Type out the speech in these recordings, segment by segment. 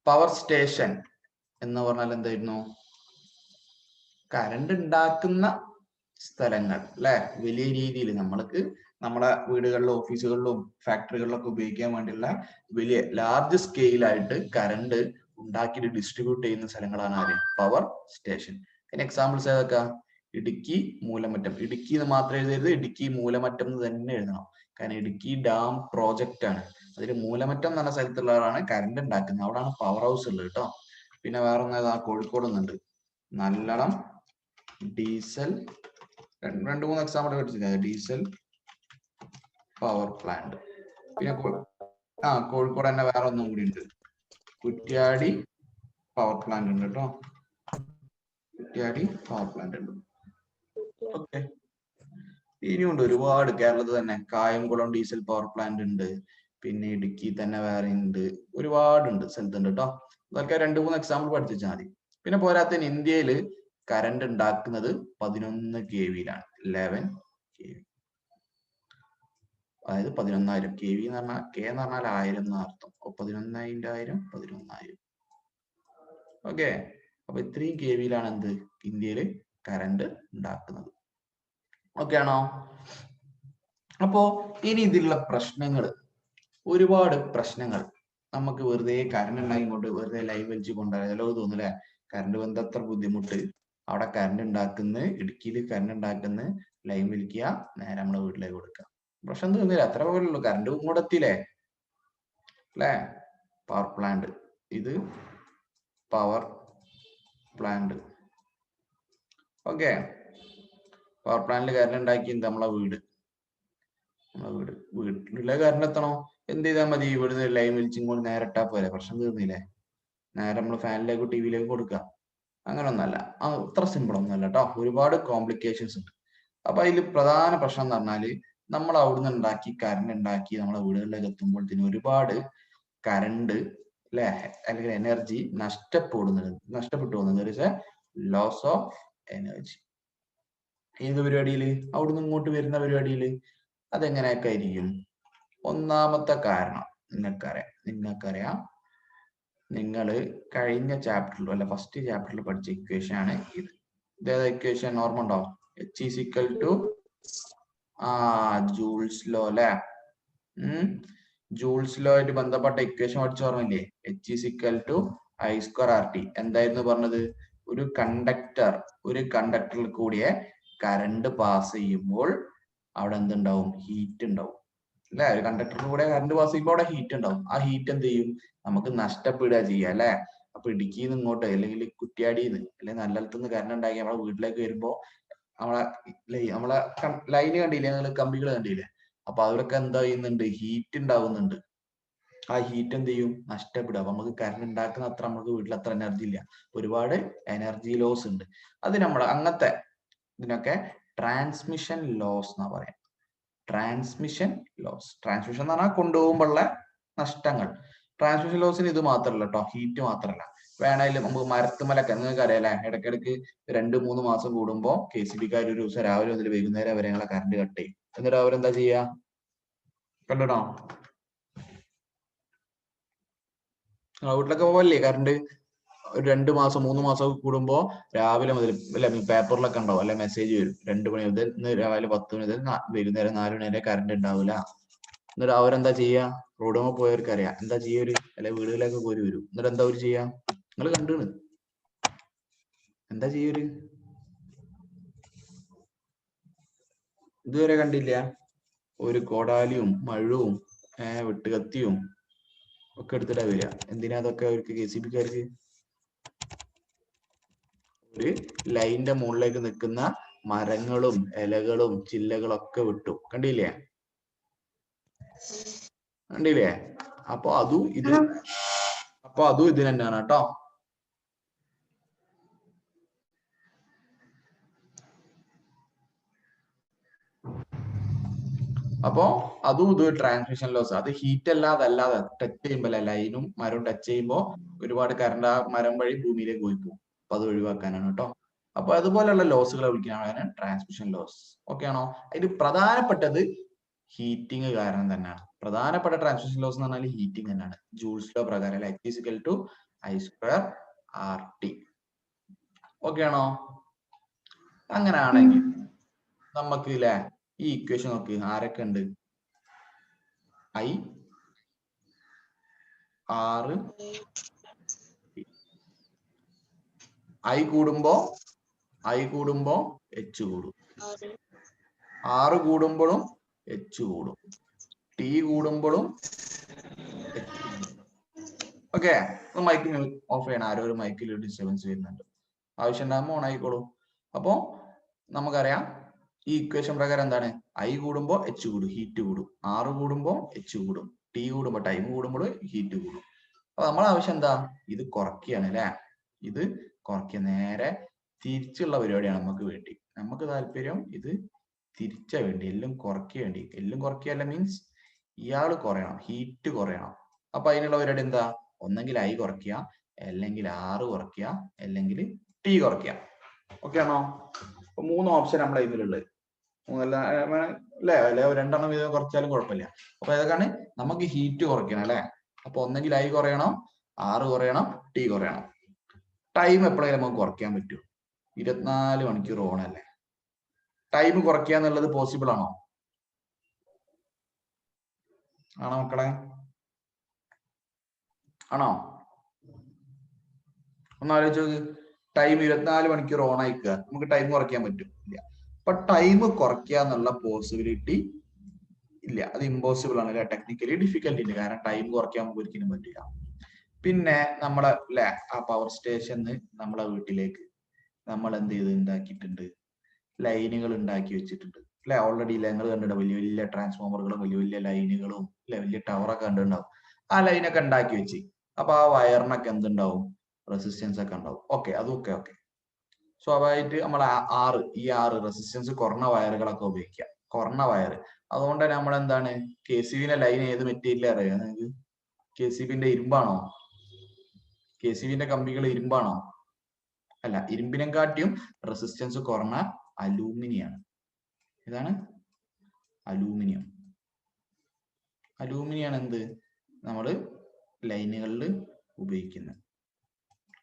Power station എന്ന് പറഞ്ഞാൽ എന്തായിരുന്നു? കറണ്ട് ഉണ്ടാക്കുന്ന സ്ഥലങ്ങൾ അല്ലെ? വലിയ രീതിയിൽ നമ്മൾക്ക് നമ്മുടെ വീടുകളിലും ഓഫീസുകളിലും ഫാക്ടറികളിലൊക്കെ ഉപയോഗിക്കാൻ വേണ്ടിയുള്ള വലിയ ലാർജ് സ്കെയിലായിട്ട് കറണ്ട് ഉണ്ടാക്കിയിട്ട് ഡിസ്ട്രിബ്യൂട്ട് ചെയ്യുന്ന സ്ഥലങ്ങളാണ് ആര്? Power station. അതിന് എക്സാമ്പിൾസ് ഏതൊക്കെ? ഇടുക്കി, മൂലമറ്റം. ഇടുക്കി എന്ന് മാത്രം എഴുതരുത്, ഇടുക്കി മൂലമറ്റം എന്ന് തന്നെ എഴുതണം. കാരണം ഇടുക്കി ഡാം പ്രോജക്റ്റ് ആണ്. അതിൽ മൂലമറ്റം എന്ന് പറഞ്ഞ സ്ഥലത്തുള്ളവരാണ് കറണ്ട് ഉണ്ടാക്കുന്നത്. അവിടെയാണ് പവർ ഹൗസ് ഉള്ളത് കേട്ടോ. പിന്നെ വേറെ ഒന്നേതാ? കോഴിക്കോട് ഒന്നുണ്ട്, നല്ലളം ഡീസൽ. രണ്ട് മൂന്ന് എക്സാമ്പിൾ പഠിച്ചില്ല. Diesel power plant. പിന്നെ കോഴിക്കോട് തന്നെ വേറെ ഒന്നും കൂടി ഉണ്ട്, കുറ്റ്യാടി പവർ പ്ലാന്റ് ഉണ്ട് കേട്ടോ. കുറ്റ്യാടി പവർ പ്ലാന്റ് ഉണ്ട്. ഓക്കെ. ഇനിയുണ്ട് ഒരുപാട്. കേരളത്തിൽ തന്നെ കായംകുളം ഡീസൽ പവർ പ്ലാന്റ് ഉണ്ട്. പിന്നെ ഇടുക്കി തന്നെ വേറെ ഉണ്ട്. ഒരുപാടുണ്ട്, സ്ഥലത്തുണ്ട് കേട്ടോ. അതൊക്കെ 2-3 എക്സാമ്പിൾ പഠിച്ചാൽ മതി. പിന്നെ പോരാത്തതിന് ഇന്ത്യയിൽ കറണ്ട് ഉണ്ടാക്കുന്നത് 11 kV-യിലാണ്. 11 kV. അതായത് 11,000 kV എന്ന് പറഞ്ഞാൽ, കെ എന്ന് പറഞ്ഞാൽ 1000 എന്ന അർത്ഥം. 11,000 11,000. ഓക്കെ. അപ്പൊ ഇത്രയും kV-യിലാണ് എന്ത്? ഇന്ത്യയിൽ കറണ്ട് ഉണ്ടാക്കുന്നത്. ഓക്കെ ആണോ? അപ്പോ ഇനി ഇതിലുള്ള പ്രശ്നങ്ങൾ, ഒരുപാട് പ്രശ്നങ്ങൾ. നമുക്ക് വെറുതെ കറണ്ട് ഉണ്ടായിക്കൊണ്ട് വെറുതെ ലൈൻ വലിച്ചു കൊണ്ടുവരാലോ തോന്നില്ലേ? കറണ്ട് വന്നത് അത്ര ബുദ്ധിമുട്ട്. അവിടെ കറണ്ട് ഉണ്ടാക്കുന്ന, ഇടുക്കിയിൽ കറണ്ട് ഉണ്ടാക്കുന്ന, ലൈൻ വലിക്കുക, നേരെ നമ്മുടെ വീട്ടിലേക്ക് കൊടുക്കുക. പ്രശ്നം തോന്നില്ല, അത്ര പോലുള്ളൂ. കറണ്ട് ഇങ്ങോട്ട് എത്തിയില്ലേ അല്ലേ? പവർ പ്ലാന്റ്, ഇത് പവർ പ്ലാന്റ്. ഓക്കെ. പവർ പ്ലാന്റിൽ കറണ്ട് ഉണ്ടാക്കി നമ്മളെ വീട്ടിലെ കറണ്ട് എത്തണോ? എന്ത് ചെയ്താൽ മതി? ഇവിടുന്ന് ലൈൻ വലിച്ചും കൊണ്ട് നേരെ ഇട്ടാ പോലെ. പ്രശ്നം തീർന്നില്ലേ? നേരെ നമ്മൾ ഫാനിലേക്കോ ടിവിയിലേക്കോ കൊടുക്കുക. അങ്ങനെ ഒന്നല്ല, അത്ര സിമ്പിൾ ഒന്നല്ല കേട്ടോ. ഒരുപാട് കോംപ്ലിക്കേഷൻസ് ഉണ്ട്. അപ്പൊ അതിൽ പ്രധാന പ്രശ്നം എന്ന് പറഞ്ഞാല്, നമ്മൾ അവിടുന്ന് ഉണ്ടാക്കി കറണ്ട് ഉണ്ടാക്കി നമ്മളെ വീടുകളിലേക്ക് എത്തുമ്പോഴത്തേനും ഒരുപാട് കറണ്ട് അല്ലെ, അല്ലെങ്കിൽ എനർജി നഷ്ടപ്പെട്ടു പോകുന്നത്. Loss of energy. ഏത് പരിപാടിയിൽ? അവിടുന്ന് ഇങ്ങോട്ട് വരുന്ന പരിപാടിയിൽ. അതെങ്ങനെയൊക്കെ ആയിരിക്കും? ഒന്നാമത്തെ കാരണം നിങ്ങൾക്കറിയാം, നിങ്ങൾ കഴിഞ്ഞ ചാപ്റ്ററിൽ അല്ല ഫസ്റ്റ് ചാപ്റ്ററിൽ പഠിച്ച ഇക്വേഷൻ ആണ് ഇത്. ഇതേതാ ഇക്വേഷൻ? ഓർമ്മ ഉണ്ടോ? H is equal to Joule's law അല്ലെ? ജൂൾസ് ലോ ആയിട്ട് ബന്ധപ്പെട്ട ഇക്വേഷൻ പഠിച്ച ഓർമ്മയില്ലേ? H is equal to I square RT. എന്തായിരുന്നു പറഞ്ഞത്? ഒരു കണ്ടക്ടറിൽ കൂടിയ കറണ്ട് പാസ് ചെയ്യുമ്പോൾ അവിടെ എന്തുണ്ടാവും? ഹീറ്റ് ഉണ്ടാവും അല്ലെ? ഒരു കണ്ടക്ടറിൽ കൂടെ കറണ്ട് പാസ് ചെയ്യുമ്പോൾ അവിടെ ഹീറ്റ് ഉണ്ടാവും. ആ ഹീറ്റ് എന്ത് ചെയ്യും? നമുക്ക് നഷ്ടപ്പെടുക ചെയ്യുക അല്ലെ? അപ്പൊ ഇടുക്കിന്ന് ഇങ്ങോട്ട്, അല്ലെങ്കിൽ കുറ്റ്യാടിന്ന്, അല്ലെങ്കിൽ നല്ലത്തുനിന്ന് കറണ്ട് ഉണ്ടാക്കി നമ്മളെ വീട്ടിലേക്ക് വരുമ്പോ നമ്മളെ ലൈന് കണ്ടില്ലേ? നിങ്ങൾ കമ്പികൾ കണ്ടില്ലേ? അപ്പൊ അവരൊക്കെ എന്താ ചെയ്യുന്നുണ്ട്? ഹീറ്റ് ഉണ്ടാവുന്നുണ്ട്. ആ ഹീറ്റ് എന്ത് ചെയ്യും? നഷ്ടപ്പെടുക. അപ്പൊ നമുക്ക് കറണ്ട് ഉണ്ടാക്കുന്ന അത്ര നമുക്ക് വീട്ടിൽ അത്ര എനർജി ഇല്ല. ഒരുപാട് എനർജി ലോസ് ഉണ്ട്. അത് നമ്മൾ അങ്ങനത്തെ ഇതിനൊക്കെ ട്രാൻസ്മിഷൻ ലോസ് എന്നാ പറയാം. ട്രാൻസ്മിഷൻ എന്ന് പറഞ്ഞാൽ കൊണ്ടുപോകുമ്പോഴുള്ള നഷ്ടങ്ങൾ. ട്രാൻസ്മിഷൻ ലോസിന് ഇത് മാത്രമല്ല കേട്ടോ, ഹീറ്റ് മാത്രമല്ല. വേണമെങ്കിലും നമുക്ക് മരത്തുമലൊക്കെ നിങ്ങൾക്ക് അറിയാലേ, ഇടയ്ക്കിടയ്ക്ക് 2-3 മാസം കൂടുമ്പോൾ KCB-ക്കാർ ഒരു ദിവസം രാവിലെ മുതൽ വൈകുന്നേരം വരെ ഞങ്ങളെ കറണ്ട് കട്ട് ചെയ്യും. എന്നിട്ട് അവരെന്താ ചെയ്യാ? കണ്ടിട്ടോ? വീട്ടിലൊക്കെ പോവല്ലേ കറണ്ട്? ഒരു 2 മാസം 3 മാസം കൂടുമ്പോ രാവിലെ മുതൽ അല്ലെ പേപ്പറിലൊക്കെ ഉണ്ടാവും അല്ലെ, മെസ്സേജ് വരും. 2 മണി മുതൽ ഇന്ന് രാവിലെ 10 മണി മുതൽ വൈകുന്നേരം 4 മണി വരെ കറണ്ട് ഉണ്ടാവില്ല. എന്നിട്ട് അവരെന്താ ചെയ്യാ? റോഡുമ്പോൾ പോയവർക്ക് അറിയാം എന്താ ചെയ്യൊരു, അല്ലെ വീടുകളിലേക്ക് പോയി വരും. എന്നിട്ട് എന്താ അവര് ചെയ്യാ? നിങ്ങൾ കണ്ടിണ്? എന്താ ചെയ്യൊരു? ഇതുവരെ കണ്ടില്ല? ഒരു കോടാലിയും മഴവും വെട്ടുകത്തിയും ഒക്കെ എടുത്തിട്ടാ വരിക. എന്തിനാ അതൊക്കെ അവർക്ക്? KCB-ക്കാർക്ക് ഒരു ലൈനിന്റെ മുകളിലേക്ക് നിൽക്കുന്ന മരങ്ങളും ഇലകളും ചില്ലകളും ഒക്കെ വിട്ടു. കണ്ടില്ലേ? അപ്പൊ അതും ഇത് തന്നെയാണ് കേട്ടോ. അപ്പോ അതും ഇത് ട്രാൻസ്മിഷൻ ലോസ്. അത് ഹീറ്റ് അല്ലാതെ ടച്ച് ചെയ്യുമ്പോൾ, ലൈനും മരവും ടച്ച് ചെയ്യുമ്പോൾ ഒരുപാട് കറണ്ട് ആ മരം വഴി ഭൂമിയിലേക്ക് പോയി പോകും. അപ്പൊ അത് ഒഴിവാക്കാനാണ് കേട്ടോ. അപ്പൊ അതുപോലെയുള്ള ലോസുകളെ വിളിക്കാനാണ് ട്രാൻസ്മിഷൻ ലോസ്. ഓക്കെ ആണോ? അതിൽ പ്രധാനപ്പെട്ടത് ഹീറ്റിംഗ് കാരണം തന്നെയാണ്. പ്രധാനപ്പെട്ട ട്രാൻസ്മിഷൻ ലോസ് എന്ന് പറഞ്ഞാൽ ഹീറ്റിംഗ് തന്നെയാണ്. ജൂൾസ് ലോ പ്രകാരം H = I² RT. ഓക്കെ ആണോ? അങ്ങനെയാണെങ്കിൽ നമുക്ക് ഇല്ലേ ഈ ഇക്വേഷൻ നോക്ക്, ആരൊക്കെ ഉണ്ട്? I, R, I കൂടുമ്പോ H കൂടും, R കൂടുമ്പോഴും H കൂടും, T കൂടുമ്പോഴും H കൂടും. ഓക്കെ, മൈക്ക് ഓഫ് ചെയ്യണം. ആരോ ഒരു മൈക്കിൽ ഡിസ്റ്റർബൻസ് വരുന്നുണ്ട്. ആവശ്യം ഉണ്ടാകുമ്പോൾ ഓൺ ആയിക്കോളൂ. അപ്പോ നമുക്കറിയാം ഈ ഇക്വേഷൻ പ്രകാരം എന്താണ്? I കൂടുമ്പോ H കൂടും, ഹീറ്റ് കൂടും. R കൂടുമ്പോ H കൂടും, T കൂടുമ്പോ ടൈം കൂടുമ്പോൾ ഹീറ്റ് കൂടും. അപ്പൊ നമ്മളെ ആവശ്യം എന്താ? ഇത് കുറയ്ക്കുകയാണ് അല്ലെ? ഇത് കുറയ്ക്കുക. നേരെ തിരിച്ചുള്ള പരിപാടിയാണ് നമുക്ക് വേണ്ടി. നമുക്ക് താല്പര്യം ഇത് തിരിച്ച വേണ്ടി, എല്ലാം കുറയ്ക്കുക വേണ്ടി. എല്ലാം കുറയ്ക്കുകയല്ല മീൻസ് ഇയാൾ കുറയണം, ഹീറ്റ് കുറയണം. അപ്പൊ അതിനുള്ള പരിപാടി എന്താ? ഒന്നെങ്കിൽ I കുറയ്ക്കുക, അല്ലെങ്കിൽ R കുറയ്ക്കുക, അല്ലെങ്കിൽ T കുറയ്ക്കുക. ഓക്കെ ആണോ? അപ്പൊ 3 ഓപ്ഷൻ നമ്മളെ ഇതിലുള്ളത്. അല്ലെ, അല്ലെ രണ്ടെണ്ണം വീതം കുറച്ചാലും കുഴപ്പമില്ല. അപ്പൊ ഏതൊക്കെയാണ്? നമുക്ക് ഹീറ്റ് കുറയ്ക്കണം അല്ലെ? അപ്പൊ ഒന്നെങ്കിൽ I കുറയണം, R കുറയണം, T കുറയണം. ടൈം എപ്പോഴായാലും നമുക്ക് കുറയ്ക്കാൻ പറ്റും. 24 മണിക്കൂർ ഓൺ അല്ലേ? ടൈം കുറയ്ക്കുക എന്നുള്ളത് പോസിബിൾ ആണോ? ആണോ മക്കളെ? ആണോ? ഒന്ന് ആലോചിച്ച് നോക്ക്. ടൈം 24 മണിക്കൂർ ഓൺ ആയിക്കുക, നമുക്ക് ടൈം കുറയ്ക്കാൻ പറ്റും? ഇല്ല. അപ്പൊ ടൈം കുറയ്ക്കുക എന്നുള്ള പോസിബിലിറ്റി ഇല്ല, അത് ഇമ്പോസിബിൾ ആണ് അല്ലെ? ടെക്നിക്കലി ഡിഫിക്കൽട്ട് ഉണ്ട്. കാരണം ടൈം കുറയ്ക്കാൻ നമുക്ക് ഒരിക്കലും പറ്റില്ല. പിന്നെ നമ്മളെ അല്ലെ ആ പവർ സ്റ്റേഷന് നമ്മളെ വീട്ടിലേക്ക് നമ്മൾ എന്ത് ചെയ്ത് ഉണ്ടാക്കിയിട്ടുണ്ട്? ലൈനുകൾ ഉണ്ടാക്കി വെച്ചിട്ടുണ്ട് അല്ലെ? ഓൾറെഡി നിങ്ങൾ കണ്ടിട്ടുണ്ടാവും, വലിയ വലിയ ട്രാൻസ്ഫോമറുകളും വലിയ വലിയ ലൈനുകളും അല്ലെ, വലിയ ടവറൊക്കെ കണ്ടിട്ടുണ്ടാവും. ആ ലൈനൊക്കെ ഉണ്ടാക്കി വെച്ച്. അപ്പൊ ആ വയറിനൊക്കെ എന്തുണ്ടാവും? റെസിസ്റ്റൻസ് ഒക്കെ ഉണ്ടാവും. ഓക്കെ, അതൊക്കെ ഓക്കെ. സ്വാഭാവികമായിട്ട് നമ്മൾ ഈ റെസിസ്റ്റൻസ് കുറഞ്ഞ വയറുകളൊക്കെ ഉപയോഗിക്കുക. കുറഞ്ഞ വയർ. അതുകൊണ്ട് തന്നെ നമ്മൾ എന്താണ്, KCBന്റെ ലൈൻ ഏത് മെറ്റീരിയൽ അറിയാം നിങ്ങൾക്ക്? KCBന്റെ ഇരുമ്പാണോ? KCBന്റെ കമ്പികൾ ഇരുമ്പാണോ? അല്ല, ഇരുമ്പിനെ കാട്ടിയും റെസിസ്റ്റൻസ് കുറഞ്ഞ അലൂമിനിയാണ്. ഇതാണ് അലൂമിനിയം. അലൂമിനിയാണ് എന്ത് നമ്മള് ലൈനുകളിൽ ഉപയോഗിക്കുന്നത്.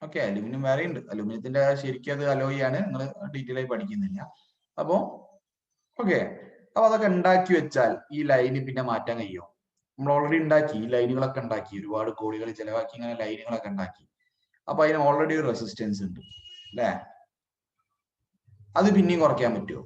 ഓക്കെ, അലൂമിനിയം വേറെ ഉണ്ട്. അലൂമിനിയത്തിന്റെ ശരിക്കും അത് അലോയ് ആണ്, നിങ്ങൾ ഡീറ്റെയിൽ ആയി പഠിക്കുന്നില്ല. അപ്പോ ഓക്കെ, അപ്പൊ അതൊക്കെ ഉണ്ടാക്കി വെച്ചാൽ ഈ ലൈന് പിന്നെ മാറ്റാൻ കഴിയുമോ? നമ്മൾ ഓൾറെഡി ഉണ്ടാക്കി, ഈ ലൈനുകളൊക്കെ ഉണ്ടാക്കി, ഒരുപാട് കോടികൾ ചെലവാക്കി ഇങ്ങനെ ലൈനുകളൊക്കെ ഉണ്ടാക്കി. അപ്പൊ അതിന് ഓൾറെഡി ഒരു റെസിസ്റ്റൻസ് ഉണ്ട് അല്ലെ? അത് പിന്നെയും കുറയ്ക്കാൻ പറ്റുമോ?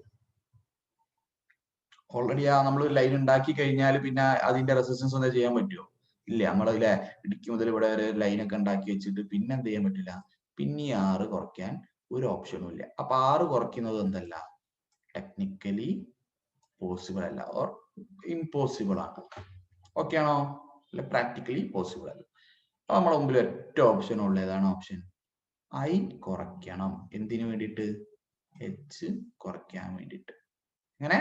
ഓൾറെഡി നമ്മൾ ലൈൻ ഉണ്ടാക്കി കഴിഞ്ഞാൽ പിന്നെ അതിന്റെ റെസിസ്റ്റൻസ് ഒന്നും ചെയ്യാൻ പറ്റുമോ? ഇല്ല. നമ്മളതിലെ ഇടുക്കി മുതൽ ഇവിടെ വരെ ലൈനൊക്കെ ഉണ്ടാക്കി വെച്ചിട്ട് പിന്നെ എന്ത് ചെയ്യാൻ പറ്റില്ല? പിന്നെ ഈ R കുറയ്ക്കാൻ ഒരു ഓപ്ഷനും ഇല്ല. അപ്പൊ R കുറയ്ക്കുന്നത് എന്തല്ല? ടെക്നിക്കലി പോസിബിൾ അല്ല, ഓർ ഇമ്പോസിബിൾ ആണ്. ഓക്കെ ആണോ? അല്ല, പ്രാക്ടിക്കലി പോസിബിൾ അല്ല. അപ്പൊ നമ്മുടെ മുമ്പിൽ ഒറ്റ ഓപ്ഷൻ ഉള്ളത്. ഏതാണ് ഓപ്ഷൻ? I കുറയ്ക്കണം. എന്തിനു വേണ്ടിയിട്ട്? H കുറയ്ക്കാൻ വേണ്ടിയിട്ട്. ഇങ്ങനെ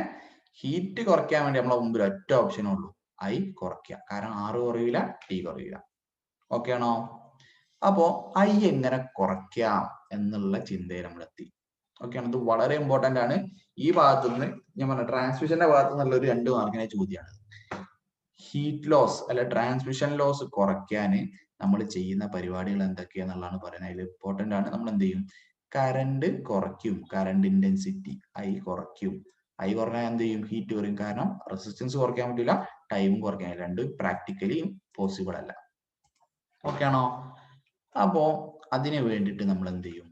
ഹീറ്റ് കുറയ്ക്കാൻ വേണ്ടി നമ്മളെ മുമ്പിൽ ഒറ്റ ഓപ്ഷനേ ഉള്ളൂ, I കുറയ്ക്കുക. കാരണം R കുറയില്ല, T കുറയില്ല. ഓക്കെ ആണോ? അപ്പോ I എങ്ങനെ കുറയ്ക്കാം എന്നുള്ള ചിന്തയിൽ നമ്മൾ എത്തി. ഓക്കെ ആണ്? ഇത് വളരെ ഇമ്പോർട്ടന്റ് ആണ്. ഈ ഭാഗത്തുനിന്ന് ഞാൻ പറഞ്ഞ ട്രാൻസ്മിഷന്റെ ഭാഗത്തു നിന്നുള്ള ഒരു 2 മാർക്കിന്റെ ചോദ്യമാണ്. ഹീറ്റ് ലോസ് അല്ലെ ട്രാൻസ്മിഷൻ ലോസ് കുറയ്ക്കാൻ നമ്മൾ ചെയ്യുന്ന പരിപാടികൾ എന്തൊക്കെയാന്നുള്ളതാണ് പറയുന്നത്. അതിൽ ഇമ്പോർട്ടന്റ് ആണ്. നമ്മൾ എന്ത് ചെയ്യും? കറണ്ട് കുറയ്ക്കും. കറണ്ട് ഇന്റൻസിറ്റി I കുറയ്ക്കും. I കുറഞ്ഞാൽ എന്ത് ചെയ്യും? ഹീറ്റ് കുറയും. കാരണം റെസിസ്റ്റൻസ് കുറയ്ക്കാൻ പറ്റില്ല, ടൈം കുറയ്ക്കാൻ. രണ്ട് പ്രാക്ടിക്കലി പോസിബിൾ അല്ല. ഓക്കെ ആണോ? അപ്പോ അതിന് വേണ്ടിയിട്ട് നമ്മൾ എന്ത് ചെയ്യും?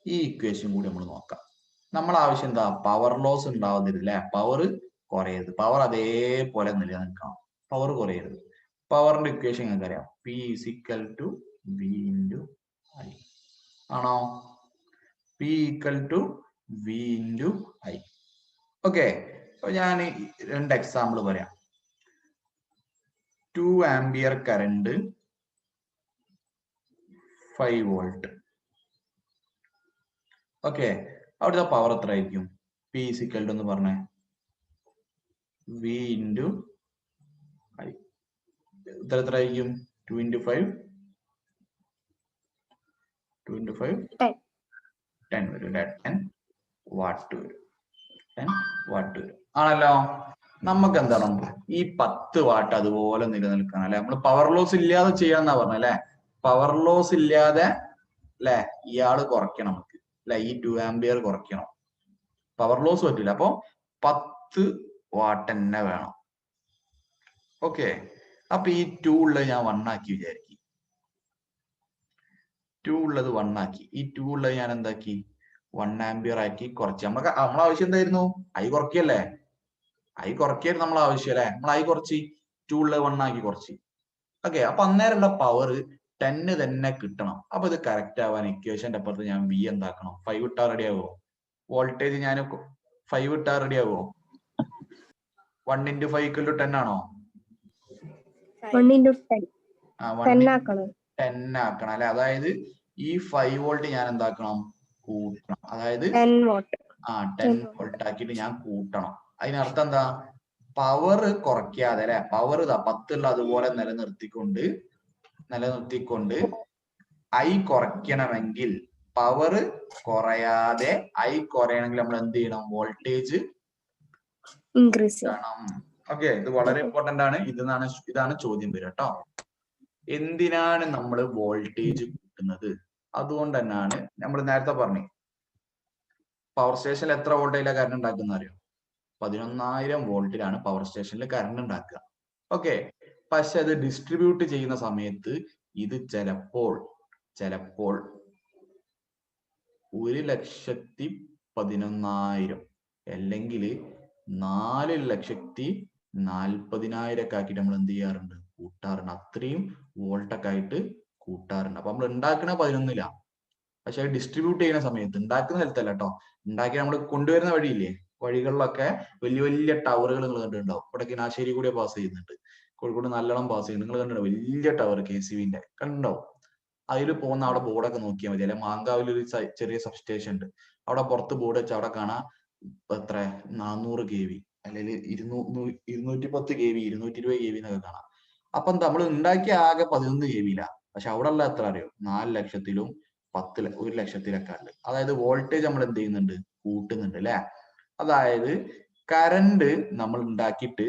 ഈ ഇക്വേഷൻ കൂടി നമ്മൾ നോക്കാം. നമ്മളെ ആവശ്യം എന്താ? പവർ ലോസ് ഉണ്ടാവുന്നില്ല അല്ലെ? പവർ കുറയരുത്, പവർ അതേപോലെ നിലനിൽക്കണം, പവർ കുറയരുത്. പവറിന്റെ ഇക്വേഷൻ നിങ്ങൾക്ക് അറിയാം, P = V × I ആണോ? P = V × I. ഓക്കെ, അപ്പൊ ഞാൻ 2 എക്സാമ്പിൾ പറയാം. 2 ആംപിയർ കറണ്ട്, 5 വോൾട്ട്. ഓക്കെ, അവിടുത്തെ പവർ എത്ര ആയിരിക്കും? P = എന്ന് പറഞ്ഞേ, V × I. എത്ര ആയിരിക്കും? 2 × 5 10 വരും. 10 വാട്ട് വരും. 10 വാട്ട് വരും ആണല്ലോ? നമുക്ക് എന്താണ് ഈ 10 വാട്ട് അതുപോലെ നിലനിൽക്കണം അല്ലെ. നമ്മൾ പവർ ലോസ് ഇല്ലാതെ ചെയ്യാന്നാ പറഞ്ഞ അല്ലെ. പവർ ലോസ് ഇല്ലാതെ അല്ലെ ഇയാള് കുറയ്ക്കണം നമുക്ക് അല്ലെ. ഈ 2 ആംപിയർ കുറയ്ക്കണം. പവർ ലോസ് പറ്റില്ല. അപ്പൊ 10 വാട്ട് തന്നെ വേണം. ഓക്കെ, അപ്പൊ ഈ 2 ഉള്ളത് ഞാൻ 1 ആക്കി വിചാരിക്കും. 2 ഉള്ളത് 1 ആക്കി. ഈ 2 ഉള്ളത് ഞാൻ എന്താക്കി 1 ആംപിയർ ആക്കി കുറച്ച്. നമ്മളെ ആവശ്യം എന്തായിരുന്നു? ഐ കുറയ്ക്കല്ലേ. ഐ കുറയ്ക്കായിരുന്നു നമ്മളെ ആവശ്യം അല്ലെ. നമ്മൾ ഐ കുറച്ച് 2 ഉള്ളത് 1 ആക്കി കുറച്ച്. ഓക്കെ, അപ്പൊ അന്നേരമുള്ള പവർ 10 തന്നെ കിട്ടണം. അപ്പൊ ഇത് കറക്റ്റ് ആവാൻ ഇക്വേഷന്റെ അപ്പുറത്ത് ഞാൻ വി എന്താക്കണം? 5 ഇട്ടാ റെഡി ആവുമോ? വോൾട്ടേജ് ഞാൻ 5 ഇട്ടാ റെഡി ആവുമോ? 1 × 5 = 10 ആണോ? 1 × 10 10 ആക്കണം അല്ലെ. അതായത് ഈ 5 വോൾട്ട് ഞാൻ എന്താക്കണം? കൂട്ടണം. അതായത് 10 വോൾട്ട് 10 വോൾട്ട് ആക്കിയിട്ട് ഞാൻ കൂട്ടണം. അതിനർത്ഥം എന്താ? പവർ കുറയ്ക്കാതെ അല്ലെ. പവർ 10 ഉള്ള അതുപോലെ നിലനിർത്തിക്കൊണ്ട് ഐ കുറയ്ക്കണമെങ്കിൽ, പവർ കുറയാതെ ഐ കുറയണമെങ്കിൽ നമ്മൾ എന്ത് ചെയ്യണം? വോൾട്ടേജ് ഇൻക്രീസ് ചെയ്യണം. ഓക്കെ, ഇത് വളരെ ഇമ്പോർട്ടന്റ് ആണ്. ഇതാണ് ചോദ്യം വരിക കേട്ടോ. എന്തിനാണ് നമ്മൾ വോൾട്ടേജ് കൂട്ടുന്നത്? അതുകൊണ്ട് തന്നെയാണ് നമ്മൾ നേരത്തെ പറഞ്ഞു, പവർ സ്റ്റേഷനിൽ എത്ര വോൾട്ടേജിലാണ് കറണ്ട് ഉണ്ടാക്കുന്ന അറിയോ? 11,000 വോൾട്ടിലാണ് പവർ സ്റ്റേഷനിൽ കറണ്ട് ഉണ്ടാക്കുക. ഓക്കെ, പക്ഷെ അത് ഡിസ്ട്രിബ്യൂട്ട് ചെയ്യുന്ന സമയത്ത് ഇത് ചിലപ്പോൾ 1,11,000 അല്ലെങ്കിൽ 4,40,000 ഒക്കെ ആക്കിയിട്ട് നമ്മൾ എന്ത് ചെയ്യാറുണ്ട്? കൂട്ടാറുണ്ട്. അത്രയും വോൾട്ടൊക്കെ ആയിട്ട് കൂട്ടാറുണ്ട്. അപ്പൊ നമ്മൾ ഉണ്ടാക്കുന്ന 11 പക്ഷെ അത് ഡിസ്ട്രിബ്യൂട്ട് ചെയ്യുന്ന സമയത്ത്, ഉണ്ടാക്കുന്ന സ്ഥലത്തല്ല കേട്ടോ, ഉണ്ടാക്കി നമ്മൾ കൊണ്ടുവരുന്ന വഴിയില്ലേ, വഴികളിലൊക്കെ വലിയ വലിയ ടവറുകൾ നിങ്ങൾ കണ്ടിട്ടുണ്ടാവും. ഇവിടെ കിനാശ്ശേരി കൂടെ പാസ് ചെയ്യുന്നുണ്ട്, കോഴിക്കോട് നല്ലോണം പാസ് ചെയ്യുന്നുണ്ട്. നിങ്ങൾ കണ്ടിട്ടുണ്ടോ? വലിയ ടവർ KCBന്റെ കണ്ടിട്ടുണ്ടാവും. അതിൽ പോകുന്ന അവിടെ ബോർഡൊക്കെ നോക്കിയാൽ മതി. അല്ലെ മാങ്കാവിൽ ഒരു ചെറിയ സബ്സ്റ്റേഷൻ ഉണ്ട്, അവിടെ പുറത്ത് ബോർഡ് വെച്ച് അവിടെ കാണാം എത്ര 400 kV അല്ലെങ്കിൽ 210 kV 220 kV എന്നൊക്കെ കാണാം. അപ്പൊ നമ്മൾ ഉണ്ടാക്കിയ ആകെ 11 kV പക്ഷെ അവിടെ ഉള്ള എത്ര അറിയോ? 4,00,000-ലും 1,00,000-ലൊക്കെ ഉണ്ട്. അതായത് വോൾട്ടേജ് നമ്മൾ എന്ത് ചെയ്യുന്നുണ്ട്? കൂട്ടുന്നുണ്ട് അല്ലെ. അതായത് കറണ്ട് നമ്മൾ ഉണ്ടാക്കിയിട്ട്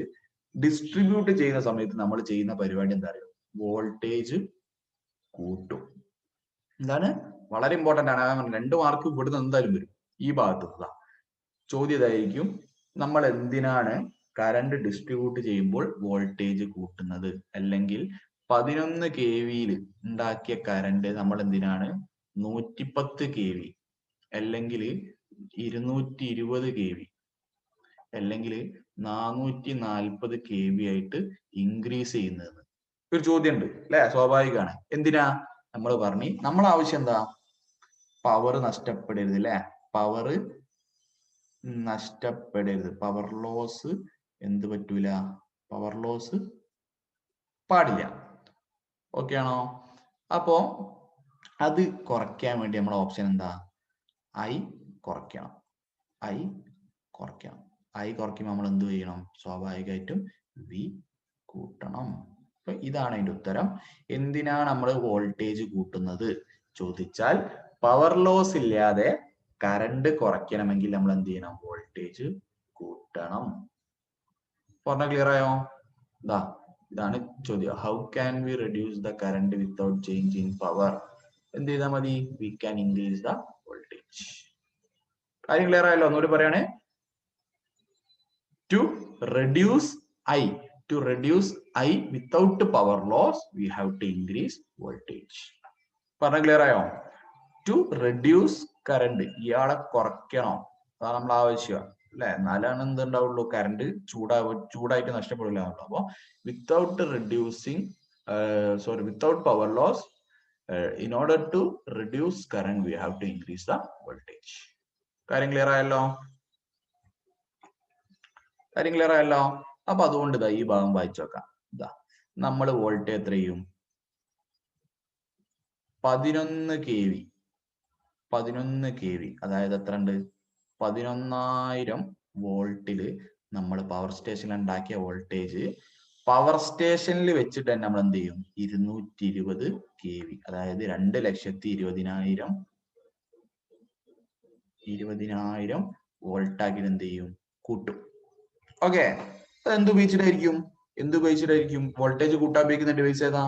ഡിസ്ട്രിബ്യൂട്ട് ചെയ്യുന്ന സമയത്ത് നമ്മൾ ചെയ്യുന്ന പരിപാടി എന്താ അറിയോ? വോൾട്ടേജ് കൂട്ടും. എന്താണ്? വളരെ ഇമ്പോർട്ടന്റ് ആണ്. 2 മാർക്ക് ഇവിടുന്ന് എന്തായാലും വരും ഈ ഭാഗത്ത്. ചോദ്യം ഇതായിരിക്കും, നമ്മൾ എന്തിനാണ് കറണ്ട് ഡിസ്ട്രിബ്യൂട്ട് ചെയ്യുമ്പോൾ വോൾട്ടേജ് കൂട്ടുന്നത്? അല്ലെങ്കിൽ 11 kV ഉണ്ടാക്കിയ കറണ്ട് നമ്മൾ എന്തിനാണ് 110 kV അല്ലെങ്കിൽ 220 kV അല്ലെങ്കിൽ 440 kV ആയിട്ട് ഇൻക്രീസ് ചെയ്യുന്നത്? ഒരു ചോദ്യം ഉണ്ട് അല്ലെ, സ്വാഭാവികമാണ്. എന്തിനാ? നമ്മൾ പറഞ്ഞു നമ്മളെ ആവശ്യം എന്താ? പവർ നഷ്ടപ്പെടരുത് അല്ലെ. പവർ നഷ്ടപ്പെടരുത്. പവർ ലോസ് എന്ത് പറ്റൂല? പവർ ലോസ് പാടില്ല. ഓക്കെ ആണോ? അപ്പോ അത് കുറയ്ക്കാൻ വേണ്ടി നമ്മുടെ ഓപ്ഷൻ എന്താ? ഐ കുറയ്ക്കണം. ഐ കുറയ്ക്കുമ്പോൾ നമ്മൾ എന്ത് ചെയ്യണം? സ്വാഭാവികമായിട്ടും വി കൂട്ടണം. അപ്പൊ ഇതാണ് അതിന്റെ ഉത്തരം. എന്തിനാണ് നമ്മൾ വോൾട്ടേജ് കൂട്ടുന്നത് ചോദിച്ചാൽ, പവർ ലോസ് ഇല്ലാതെ കറണ്ട് കുറയ്ക്കണമെങ്കിൽ നമ്മൾ എന്ത് ചെയ്യണം? വോൾട്ടേജ് കൂട്ടണം. പറഞ്ഞ ക്ലിയർ ആയോ? ഇതാണ് ചോദ്യം. How can we reduce the current without change in power? എന്ത് ചെയ്താൽ മതി? We can increase the voltage. കാര്യം ക്ലിയർ ആയല്ലോ? ഒന്നുകൂടി പറയണേ. To reduce I without power loss, we have to increase voltage. പറഞ്ഞ ക്ലിയർ ആയോ? To reduce current, ഇയാളെ കുറയ്ക്കണം, അതാണ് നമ്മൾ ആവശ്യം അല്ലെ. എന്നാലാണ് എന്തുണ്ടാവുള്ളൂ? കറണ്ട് ചൂടായിട്ട് നഷ്ടപ്പെടില്ല. അപ്പൊ without power loss, in order to reduce current, we have to increase the voltage. കാര്യം ക്ലിയർ ആയല്ലോ? അപ്പൊ അതുകൊണ്ട് ഈ ഭാഗം വായിച്ചു വെക്കാം. നമ്മൾ വോൾട്ടേജ് എത്ര ചെയ്യും? 11 kV, അതായത് എത്ര ഉണ്ട്? 11,000 വോൾട്ടില് നമ്മൾ പവർ സ്റ്റേഷനിൽ ഉണ്ടാക്കിയ വോൾട്ടേജ് പവർ സ്റ്റേഷനിൽ വെച്ചിട്ട് തന്നെ നമ്മൾ എന്ത് ചെയ്യും? 220 kV, അതായത് 2,20,000 വോൾട്ട് ആക്കി എന്ത് ചെയ്യും? കൂട്ടും. ഓക്കെ, എന്ത് ഉപയോഗിച്ചിട്ടായിരിക്കും വോൾട്ടേജ് കൂട്ടാൻ ഉപയോഗിക്കുന്ന ഡിവൈസ് ഏതാ?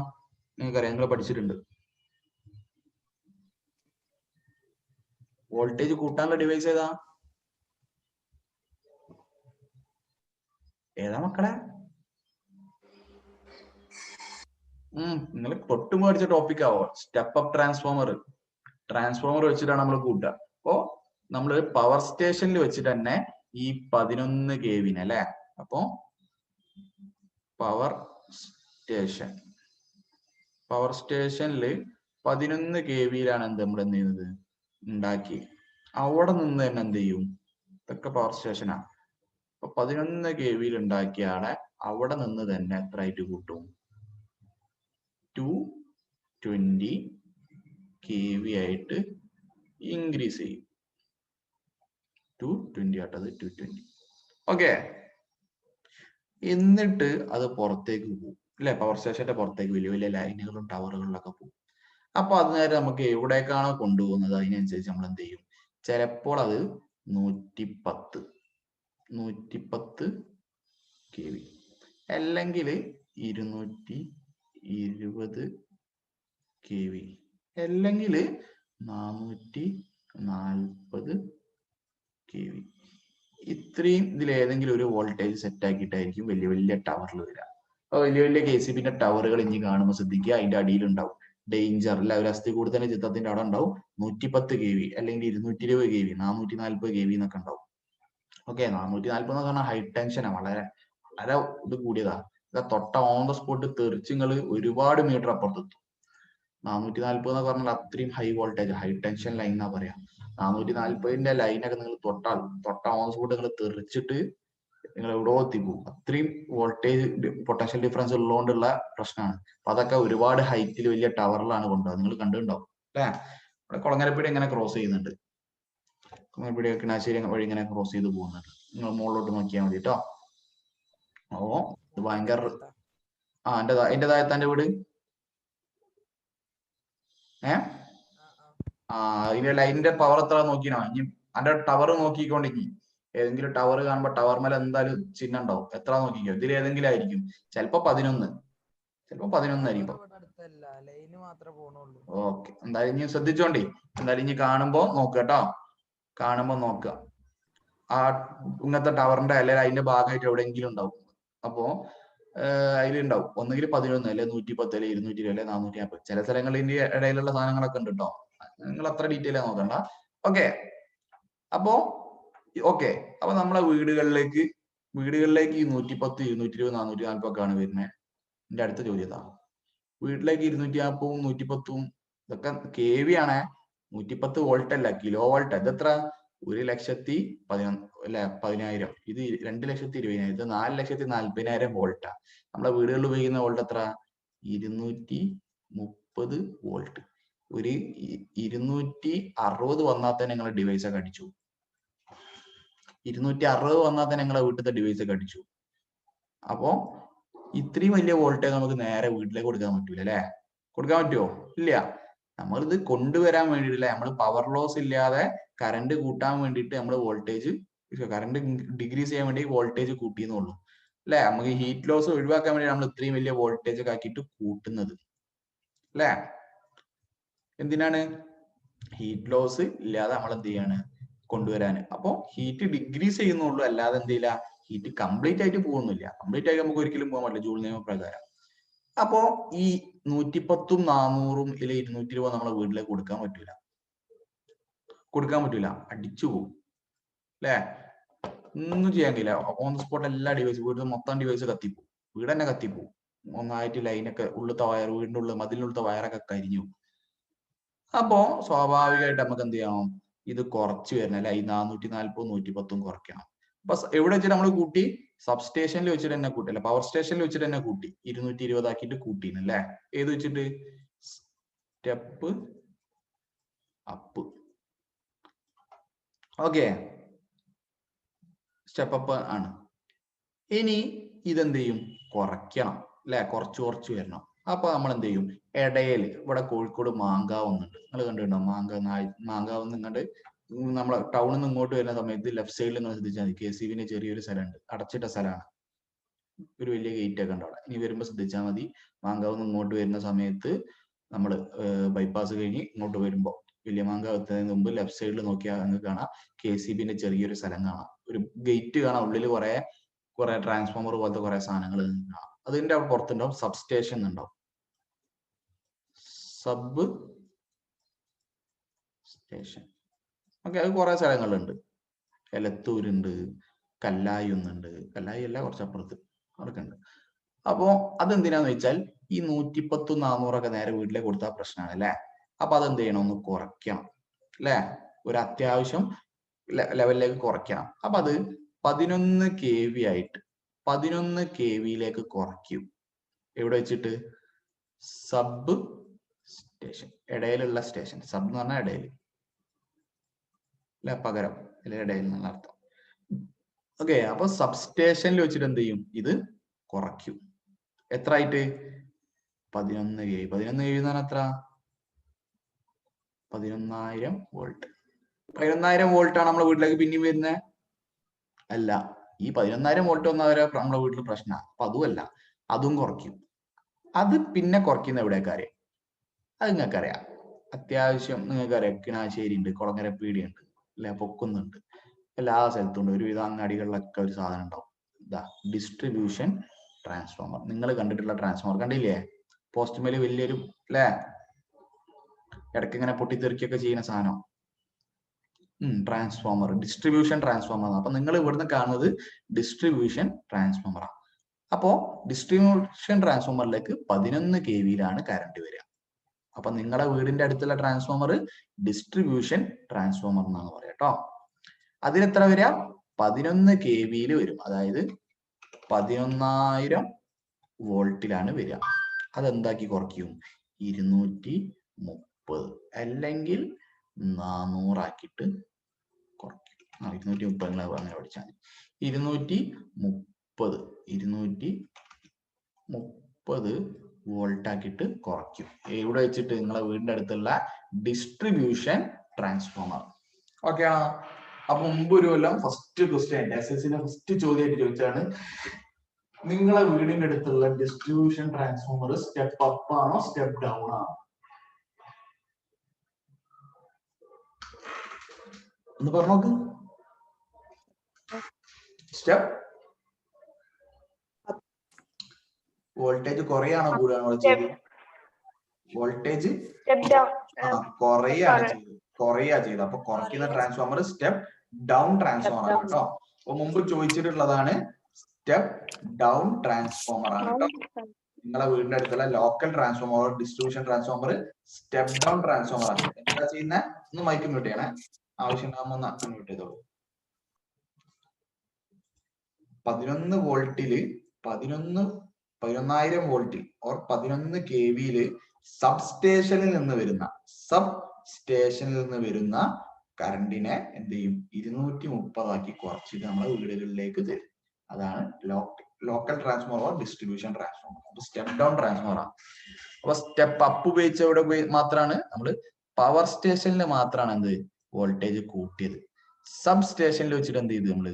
നിങ്ങൾക്കറിയാം, നിങ്ങൾ പഠിച്ചിട്ടുണ്ട്. വോൾട്ടേജ് കൂട്ടാനുള്ള ഡിവൈസ് ഏതാ? മക്കളെ? നിങ്ങൾ തൊട്ടും പഠിച്ച ടോപ്പിക് ആവോ? സ്റ്റെപ്പ് അപ്പ് ട്രാൻസ്ഫോമർ വെച്ചിട്ടാണ് നമ്മൾ കൂട്ടുക. അപ്പോ നമ്മൾ പവർ സ്റ്റേഷനിൽ വെച്ചിട്ട് തന്നെ ഈ 11 kV അല്ലെ? അപ്പോ പവർ സ്റ്റേഷനിൽ 11 kV-യിലാണ് നമ്മൾ എന്ത് ചെയ്യുന്നത്, ഉണ്ടാക്കി. അവിടെ നിന്ന് തന്നെ എന്ത് ചെയ്യും, ഇതൊക്കെ പവർ സ്റ്റേഷനാണ്. അപ്പൊ 11 kV-യിൽ ഉണ്ടാക്കിയ ആളെ അവിടെ നിന്ന് തന്നെ എത്ര ആയിട്ട് കൂട്ടും? 220 kV ആയിട്ട് ഇൻക്രീസ് ചെയ്യും. 220 ആട്ടത് 220. ഓക്കെ. എന്നിട്ട് അത് പുറത്തേക്ക് പോകും അല്ലെ? പവർ സ്റ്റേഷന്റെ പുറത്തേക്ക് വലിയ വലിയ ലൈനുകളും ടവറുകളിലൊക്കെ പോകും. അപ്പൊ അത് നേരെ നമുക്ക് എവിടേക്കാണോ കൊണ്ടുപോകുന്നത് അതിനനുസരിച്ച് നമ്മൾ എന്ത് ചെയ്യും? ചിലപ്പോൾ അത് 110 kV അല്ലെങ്കിൽ 220 kV അല്ലെങ്കിൽ 440 kV. ഇത്രയും ഇതിലേതെങ്കിലും ഒരു വോൾട്ടേജ് സെറ്റ് ആക്കിയിട്ടായിരിക്കും വലിയ വലിയ ടവറിൽ വരിക. അപ്പൊ വലിയ വലിയ KCBന്റെ ടവറുകൾ ഇനി കാണുമ്പോൾ ശ്രദ്ധിക്കുക, അതിന്റെ അടിയിലുണ്ടാവും ഡേഞ്ചർ അല്ല, ഒരു അസ്ഥി കൂടുതൽ ചിത്രത്തിന്റെ അവിടെ ഉണ്ടാവും 110 kV അല്ലെങ്കിൽ 220 kV, 440 kV എന്നൊക്കെ ഉണ്ടാവും. ഓക്കെ, 440 എന്ന് പറഞ്ഞാൽ ഹൈ ടെൻഷനാണ്, വളരെ വളരെ ഇത് കൂടിയതാ. തൊട്ട ഓൺ ദ സ്പോട്ട് തെറിച്ചുങ്ങൾ ഒരുപാട് മീറ്റർ അപ്പുറത്തെത്തും. 440 എന്ന് പറഞ്ഞാൽ അത്രയും high voltage, high tension line എന്നാ പറയാ. 440ന്റെ ലൈനൊക്കെ നിങ്ങൾ തൊട്ട ഓൺ ദ സ്പോട്ട് നിങ്ങൾ തെറിച്ചിട്ട് നിങ്ങൾ എവിടെയോ എത്തിപ്പോകും. അത്രയും വോൾട്ടേജ് പൊട്ടൻഷ്യൽ ഡിഫറൻസ് ഉള്ളതുകൊണ്ടുള്ള പ്രശ്നമാണ്. അപ്പൊ അതൊക്കെ ഒരുപാട് ഹൈറ്റിൽ വലിയ ടവറിലാണ് കൊണ്ടുപോകുന്നത്. നിങ്ങൾ കണ്ടിട്ടുണ്ടാവും അല്ലെ? ഇവിടെ കൊളങ്ങരപ്പടി എങ്ങനെ ക്രോസ് ചെയ്യുന്നുണ്ട്, കൊളങ്ങരപ്പടി കിണാശ്ശേരി വഴി ഇങ്ങനെ ക്രോസ് ചെയ്ത് പോകുന്നുണ്ട്. നിങ്ങൾ മുകളിലോട്ട് നോക്കിയാൽ മതി കേട്ടോ. ഓ ഇത് ഭയങ്കര എന്റെ താഴത്തെ വീട് അതിന്റെ ലൈനിന്റെ പവർ എത്ര നോക്കിനോ? ഇനി അതിന്റെ ടവർ നോക്കിക്കൊണ്ടിരിക്കും. ഏതെങ്കിലും ടവർ കാണുമ്പോ ടവർ മേലെ എന്തായാലും ചിഹ്നം ഉണ്ടാവും. എത്ര നോക്കിക്കോ, ഇതിൽ ഏതെങ്കിലും ആയിരിക്കും. ചിലപ്പോ 11 ആയിരിക്കും. ഓക്കെ, എന്തായാലും ഇനി ശ്രദ്ധിച്ചോണ്ടി. എന്തായാലും ഇനി കാണുമ്പോ നോക്കുക കേട്ടോ. കാണുമ്പോ നോക്കുക, ആ ഇങ്ങനത്തെ ടവറിന്റെ അല്ലെങ്കിൽ അതിന്റെ ഭാഗമായിട്ട് എവിടെയെങ്കിലും ഉണ്ടാവും. അപ്പോ അതിലുണ്ടാവും ഒന്നുകിൽ 11 അല്ലെ 110 അല്ലെ 220 അല്ലെ 440. ചില സ്ഥലങ്ങളിൽ ഇതിന്റെ ഇടയിലുള്ള സാധനങ്ങളൊക്കെ ഉണ്ട് കേട്ടോ. നിങ്ങൾ അത്ര ഡീറ്റെയിൽ നോക്കണ്ട. ഓക്കെ, അപ്പോ നമ്മളെ വീടുകളിലേക്ക് ഈ 110, 220, 440 ഒക്കെ ആണ് വരുന്നത്. എന്റെ അടുത്ത ചോദ്യം ഇതാ, വീട്ടിലേക്ക് 240, 110 ഇതൊക്കെ KV ആണ്. 110 വോൾട്ട് അല്ല, കിലോ വോൾട്ട്. ഇതെത്ര? 1,11,1000. ഇത് 2,20,000. ഇത് 4,40,000 വോൾട്ടാ. നമ്മളെ വീടുകളിൽ ഉപയോഗിക്കുന്ന വോൾട്ട് എത്ര? 230 വോൾട്ട്. ഒരു 260 വന്നാൽ തന്നെ നിങ്ങളെ ഡിവൈസ് ഒക്കെ അടിച്ചു. 260 വന്നാൽ തന്നെ നിങ്ങളെ വീട്ടിലത്തെ ഡിവൈസ് ഒക്കെ അടിച്ചു. അപ്പോ ഇത്രയും വലിയ വോൾട്ടേജ് നമുക്ക് നേരെ വീട്ടിലേക്ക് കൊടുക്കാൻ പറ്റൂല അല്ലെ? കൊടുക്കാൻ പറ്റുമോ? ഇല്ല. നമ്മളിത് കൊണ്ടുവരാൻ വേണ്ടിയിട്ടില്ല, നമ്മൾ പവർ ലോസ് ഇല്ലാതെ കറണ്ട് കൂട്ടാൻ വേണ്ടിയിട്ട് നമ്മൾ വോൾട്ടേജ്, കറണ്ട് ഡിക്രീസ് ചെയ്യാൻ വേണ്ടി വോൾട്ടേജ് കൂട്ടിയെന്നുള്ളൂ അല്ലെ? നമുക്ക് ഹീറ്റ് ലോസ് ഒഴിവാക്കാൻ വേണ്ടി നമ്മൾ ഇത്രയും വലിയ വോൾട്ടേജ് ഒക്കെ ആക്കിയിട്ട് കൂട്ടുന്നത് അല്ലെ? എന്തിനാണ്? ഹീറ്റ് ലോസ് ഇല്ലാതെ നമ്മൾ എന്ത് ചെയ്യാണ്? കൊണ്ടുവരാന്. അപ്പൊ ഹീറ്റ് ഡിക്രീസ് ചെയ്യുന്നുള്ളൂ, അല്ലാതെ എന്ത് ചെയ്യില്ല, ഹീറ്റ് കംപ്ലീറ്റ് ആയിട്ട് പോകുന്നില്ല. കംപ്ലീറ്റ് ആയിട്ട് നമുക്ക് ഒരിക്കലും പോകാൻ പറ്റില്ല ജൂൾ നിയമപ്രകാരം. അപ്പോ ഈ 110ഉം 400ഉം 220 നമ്മളെ വീട്ടിലേക്ക് കൊടുക്കാൻ പറ്റൂല, അടിച്ചു പോകും അല്ലെ? ഒന്നും ചെയ്യാൻ കഴിയില്ല. ഓൺ ദ സ്പോട്ട് എല്ലാ ഡിവൈസും, വീട്ടിൽ മൊത്തം ഡിവൈസ് കത്തിപ്പോവും, വീട് തന്നെ കത്തിപ്പോവും. ഒന്നായിട്ട് ലൈനൊക്കെ ഉള്ളത്തെ വയർ, വീടിന്റെ ഉള്ളിൽ മതിലിനുള്ളത്തെ വയറൊക്കെ കരിഞ്ഞു. അപ്പോ സ്വാഭാവികമായിട്ട് നമുക്ക് എന്ത് ചെയ്യണം? ഇത് കുറച്ച് വരണം അല്ലെ? ഈ 440, 110 കുറയ്ക്കണം. അപ്പൊ എവിടെ വെച്ചിട്ട് നമ്മൾ കൂട്ടി? സബ്സ്റ്റേഷനിൽ വെച്ചിട്ട് തന്നെ കൂട്ടി, അല്ലെ? പവർ സ്റ്റേഷനിൽ വെച്ചിട്ട് തന്നെ കൂട്ടി. 220 ആക്കിയിട്ട് കൂട്ടിന്നല്ലേ? ഏത് വെച്ചിട്ട്? Step up. Okay, step up ആണ്. ഇനി ഇതെന്ത് ചെയ്യും? കുറയ്ക്കണം അല്ലെ? കുറച്ച് വരണം. അപ്പൊ നമ്മൾ എന്ത് ചെയ്യും? ഇടയിൽ ഇവിടെ കോഴിക്കോട് മാങ്കാവ് ഒന്നുണ്ട്, നിങ്ങൾ കണ്ടിട്ടുണ്ടോ? മാങ്കാവ് നിങ്ങണ്ട് നമ്മളെ ടൗണിൽ നിന്ന് ഇങ്ങോട്ട് വരുന്ന സമയത്ത് ലെഫ്റ്റ് സൈഡിൽ നിങ്ങൾ ശ്രദ്ധിച്ചാൽ മതി, KCBന്റെ ചെറിയൊരു സ്ഥലമുണ്ട്, അടച്ചിട്ട സ്ഥലമാണ്. ഒരു വലിയ ഗേറ്റ് ഒക്കെ ഉണ്ട് അവിടെ. ഇനി വരുമ്പോൾ ശ്രദ്ധിച്ചാൽ മതി, മാങ്കാവ് നിന്ന് ഇങ്ങോട്ട് വരുന്ന സമയത്ത് നമ്മൾ ബൈപ്പാസ് കഴിഞ്ഞ് ഇങ്ങോട്ട് വരുമ്പോൾ വലിയ മാങ്കാവ് എത്തുന്നതിന് മുമ്പ് ലെഫ്റ്റ് സൈഡിൽ നോക്കിയാൽ നിങ്ങൾക്ക് കാണാം KCBന്റെ ചെറിയൊരു സ്ഥലം കാണാം, ഒരു ഗേറ്റ് കാണാം, ഉള്ളിൽ കുറെ ട്രാൻസ്ഫോമർ പോലത്തെ കുറെ സാധനങ്ങൾ കാണാം. അതിന്റെ പുറത്തുണ്ടാവും സബ് സ്റ്റേഷൻ ഉണ്ടാവും, സബ് സ്റ്റേഷൻ. ഓക്കെ, അത് കുറെ സ്ഥലങ്ങളുണ്ട്. എലത്തൂരുണ്ട്, കല്ലായി ഒന്നുണ്ട്, കല്ലായി അല്ല കുറച്ചപ്പുറത്ത് അവിടെയൊക്കെ ഉണ്ട്. അപ്പോ അതെന്തിനാന്ന് വെച്ചാൽ ഈ 110 400 നേരെ വീട്ടിലേക്ക് കൊടുത്താൽ പ്രശ്നമാണ് അല്ലെ. അപ്പൊ അതെന്ത് ചെയ്യണം, ഒന്ന് കുറയ്ക്കണം അല്ലെ, ഒരു അത്യാവശ്യം ലെവലിലേക്ക് കുറയ്ക്കണം. അപ്പൊ അത് 11 kV ആയിട്ട് 11 kVയിലേക്ക് കുറയ്ക്കും. എവിടെ വെച്ചിട്ട്? സബ് സ്റ്റേഷൻ, ഇടയിലുള്ള സ്റ്റേഷൻ. സബ് എന്ന് പറഞ്ഞാൽ ഇടയിൽ അല്ലെ, പകരം അല്ലെ, ഇടയിൽ എന്നുള്ള അർത്ഥം. ഓക്കെ, അപ്പൊ സബ് സ്റ്റേഷനിൽ വെച്ചിട്ട് എന്ത് ചെയ്യും, ഇത് കുറയ്ക്കും. എത്ര ആയിട്ട്? 11 kV. 11 kV എന്ന് പറഞ്ഞാൽ എത്ര? 11,000 വോൾട്ട്. 11,000 വോൾട്ടാണ് നമ്മുടെ വീട്ടിലേക്ക് പിന്നെയും വരുന്നത്? അല്ല, ഈ 11,000 വോൾട്ട് വന്നവരെ നമ്മുടെ വീട്ടിൽ പ്രശ്നമാണ്. അപ്പൊ അതുമല്ല, അതും കുറയ്ക്കും. അത് പിന്നെ കുറയ്ക്കുന്ന എവിടേക്കാരെ അത് നിങ്ങൾക്കറിയാം. അത്യാവശ്യം നിങ്ങൾക്കറിയാം, കിണാശ്ശേരി ഉണ്ട്, കുളങ്ങര പീടിയുണ്ട് അല്ലെ, പൊക്കുന്നുണ്ട്, എല്ലാ സ്ഥലത്തും ഉണ്ട്. ഒരുവിധ അങ്ങാടികളിലൊക്കെ ഒരു സാധനം ഉണ്ടാവും, ഇതാ ഡിസ്ട്രിബ്യൂഷൻ ട്രാൻസ്ഫോമർ. നിങ്ങൾ കണ്ടിട്ടുള്ള ട്രാൻസ്ഫോമർ കണ്ടില്ലേ, പോസ്റ്റ്മേല് വലിയൊരു അല്ലെ, ഇടയ്ക്ക് ഇങ്ങനെ പൊട്ടിത്തെറിക്കൊക്കെ ചെയ്യുന്ന സാധനം. Transformer, distribution transformer. അപ്പൊ നിങ്ങൾ ഇവിടുന്ന് കാണുന്നത് ഡിസ്ട്രിബ്യൂഷൻ ട്രാൻസ്ഫോമറാണ്. അപ്പോ ഡിസ്ട്രിബ്യൂഷൻ ട്രാൻസ്ഫോമറിലേക്ക് 11 kVയിലാണ് കറണ്ട് വരിക. അപ്പൊ നിങ്ങളുടെ വീടിന്റെ അടുത്തുള്ള ട്രാൻസ്ഫോമർ ഡിസ്ട്രിബ്യൂഷൻ ട്രാൻസ്ഫോമർ എന്നാണ് പറയാ കേട്ടോ. അതിലെത്ര വരിക? 11 kVയിൽ വരും, അതായത് 11,000 വോൾട്ടിലാണ് വരിക. അതെന്താക്കി കുറയ്ക്കും? 230 അല്ലെങ്കിൽ 400 ആക്കിയിട്ട് കുറയ്ക്കും. 230 നിങ്ങൾ അങ്ങനെ പഠിച്ചാൽ മതി. 230 വോൾട്ട് ആക്കിയിട്ട് കുറയ്ക്കും. എവിടെ വെച്ചിട്ട്? നിങ്ങളെ വീടിന്റെ അടുത്തുള്ള ഡിസ്ട്രിബ്യൂഷൻ ട്രാൻസ്ഫോമർ. ഓക്കെ ആണോ? അപ്പൊ മുമ്പ് ഒരു കൊല്ലം ഫസ്റ്റ് ക്വസ്റ്റ്യൻ SSLCന്റെ ഫസ്റ്റ് ചോദ്യമായിട്ട് ചോദിച്ചാണ്, നിങ്ങളെ വീടിന്റെ അടുത്തുള്ള ഡിസ്ട്രിബ്യൂഷൻ ട്രാൻസ്ഫോമർ സ്റ്റെപ്പ് അപ്പ് ആണോ സ്റ്റെപ്പ് ഡൗൺ ആണോ? ഒന്ന് പറഞ്ഞു നോക്ക്. സ്റ്റെപ്പ് വോൾട്ടേജ് കുറയാണോ കൂടാണോ ചെയ്തത്? വോൾട്ടേജ് കുറയാണ് ചെയ്തത്. അപ്പൊ കുറയ്ക്കുന്ന ട്രാൻസ്ഫോമർ സ്റ്റെപ്പ് ഡൗൺ ട്രാൻസ്ഫോമർ ആണ് കേട്ടോ. അപ്പൊ മുമ്പ് ചോദിച്ചിട്ടുള്ളതാണ് സ്റ്റെപ്പ് ഡൗൺ ട്രാൻസ്ഫോമർ ആണ് കേട്ടോ. നിങ്ങളെ വീടിന്റെ അടുത്തുള്ള local transformer distribution transformer step down transformer ആണ്. എന്താ ചെയ്യുന്നത്? ഒന്ന് മൈക്ക് മ്യൂട്ട് ചെയ്യണേ, ആവശ്യം ഉണ്ടാകുമ്പോൾ ഒന്ന് മ്യൂട്ട് ചെയ്തോളൂ. 11 വോൾട്ടില് 11,000 വോൾട്ടിൽ ഓർ 11 kVയില് സബ് സ്റ്റേഷനിൽ നിന്ന് വരുന്ന കറണ്ടിനെ എന്ത് ചെയ്യും? 230 ആക്കി കുറച്ചിട്ട് നമ്മളെ വീടുകളിലേക്ക് തരും. അതാണ് local transformer or distribution transformer. അപ്പൊ സ്റ്റെപ്പ് ഡൗൺ ട്രാൻസ്ഫോമർ ആണ്. അപ്പൊ സ്റ്റെപ്പ് അപ്പ് ഉപയോഗിച്ച ഇവിടെ മാത്രമാണ് നമ്മൾ പവർ സ്റ്റേഷനിൽ മാത്രമാണ് എന്ത് വോൾട്ടേജ് കൂട്ടിയത്. സബ് സ്റ്റേഷനിൽ വെച്ചിട്ട് എന്ത് ചെയ്തു? നമ്മള്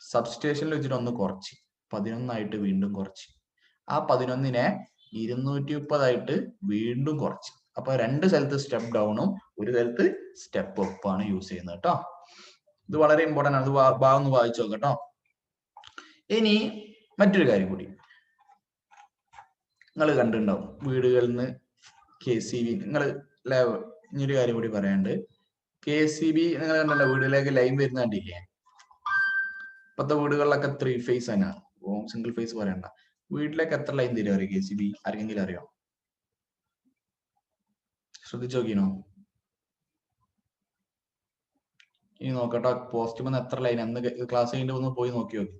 സബ് സ്റ്റേഷനിൽ വെച്ചിട്ട് ഒന്ന് കുറച്ച് 11 ആയിട്ട് വീണ്ടും കുറച്ച്. ആ 11നെ 230 ആയിട്ട് വീണ്ടും കുറച്ച്. അപ്പൊ രണ്ട് സ്ഥലത്ത് സ്റ്റെപ്പ് ഡൗണും ഒരു സ്ഥലത്ത് സ്റ്റെപ്പ് അപ്പ് ആണ് യൂസ് ചെയ്യുന്നത് കേട്ടോ. ഇത് വളരെ ഇമ്പോർട്ടന്റ് ആണ്. ഇത് ഭാഗം ഒന്ന് വായിച്ചു നോക്കാം കേട്ടോ. ഇനി മറ്റൊരു കാര്യം കൂടി നിങ്ങൾ കണ്ടിട്ടുണ്ടാവും, വീടുകളിൽ നിന്ന് KCB. നിങ്ങൾ ഇനിയൊരു കാര്യം കൂടി പറയാണ്ട്, KCB നിങ്ങൾ കണ്ടല്ലോ, വീടുകളിലേക്ക് ലൈൻ വരുന്ന കണ്ടില്ലേ? ഇപ്പത്തെ വീടുകളിലൊക്കെ 3 ഫേസ് തന്നെയാണ്, സിംഗിൾ ഫേസ് പറയണ്ട. വീട്ടിലേക്ക് എത്ര ലൈൻ തരും അറിയോ KCB? ആർക്കെങ്കിലും അറിയോ? ശ്രദ്ധിച്ചു നോക്കിനോ? ഇനി നോക്കട്ടോ, പോസ്റ്റുമെന്ന് എത്ര ലൈൻ അന്ന് ക്ലാസ് കഴിഞ്ഞിട്ട് ഒന്ന് പോയി നോക്കി നോക്കി.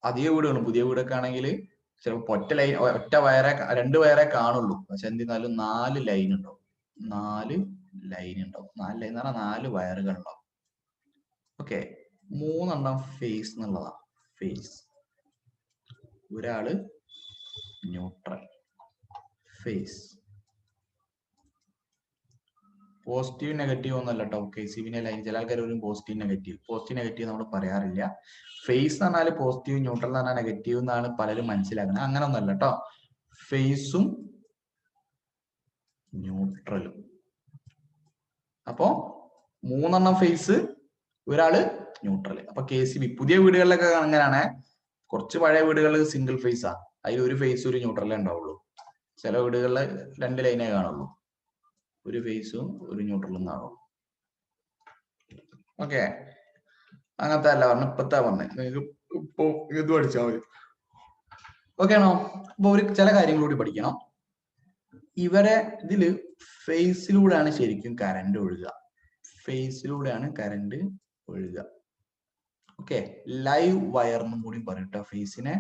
അധിക വീടുകളും പുതിയ വീടൊക്കെ ആണെങ്കിൽ ചിലപ്പോൾ ഒറ്റ വയറെ 2 വയറെ കാണുള്ളൂ. പക്ഷെ എന്തിരുന്നാലും 4 ലൈൻ ഉണ്ടാവും. 4 ലൈൻ ഉണ്ടാവും. 4 ലൈൻ എന്ന് പറഞ്ഞാൽ 4 വയറുകൾ ഉണ്ടാവും. ഓക്കെ, 3 എണ്ണം ഫേസ് എന്നുള്ളതാണ്. ഫേസ്, ഒരാള് ന്യൂട്രൽ. ഫേസ് പോസിറ്റീവ് നെഗറ്റീവ് ഒന്നല്ല കേട്ടോ. KCBന്റെ ലൈൻ ചില ആൾക്കാർ ഒരു പോസിറ്റീവ് നെഗറ്റീവ് നമ്മൾ പറയാറില്ല. ഫേസ് എന്ന് പറഞ്ഞാൽ പോസിറ്റീവ്, ന്യൂട്രൽ എന്ന് പറഞ്ഞാൽ നെഗറ്റീവ് എന്നാണ് പലരും മനസ്സിലാക്കുന്നത്. അങ്ങനെ ഒന്നല്ല കേട്ടോ. ഫേസും ന്യൂട്രലും. അപ്പോ 3 ഫേസ്, ഒരാള് ന്യൂട്രൽ. അപ്പൊ KCB പുതിയ വീടുകളിലൊക്കെ അങ്ങനെയാണ്. കുറച്ച് പഴയ വീടുകളിൽ സിംഗിൾ ഫേസാ, അതിൽ ഒരു ഫേസ് ഒരു ന്യൂട്രലേ ഉണ്ടാവുള്ളൂ. ചില വീടുകളിൽ 2 ലൈനേ കാണുള്ളൂ, ഒരു ഫേസും ഒരു ന്യൂട്രലും കാണും. ഓക്കെ, അങ്ങനത്തെ അല്ല പറഞ്ഞു, ഇപ്പത്തെ പറഞ്ഞേ. നിങ്ങൾക്ക് ഇപ്പൊ ഇത് പഠിച്ചാൽ മതി. ഓക്കെ ആണോ? അപ്പൊ ഒരു ചില കാര്യങ്ങൾ കൂടി പഠിക്കണം. ഇവരെ ഇതില് ഫേസിലൂടെയാണ് ശരിക്കും കറണ്ട് ഒഴുകുക. ഫേസിലൂടെയാണ് കറണ്ട് ഒഴുകുക. ഓക്കെ, ലൈവ് വയർ എന്നും കൂടി പറയട്ടോ. ഫേസിനെ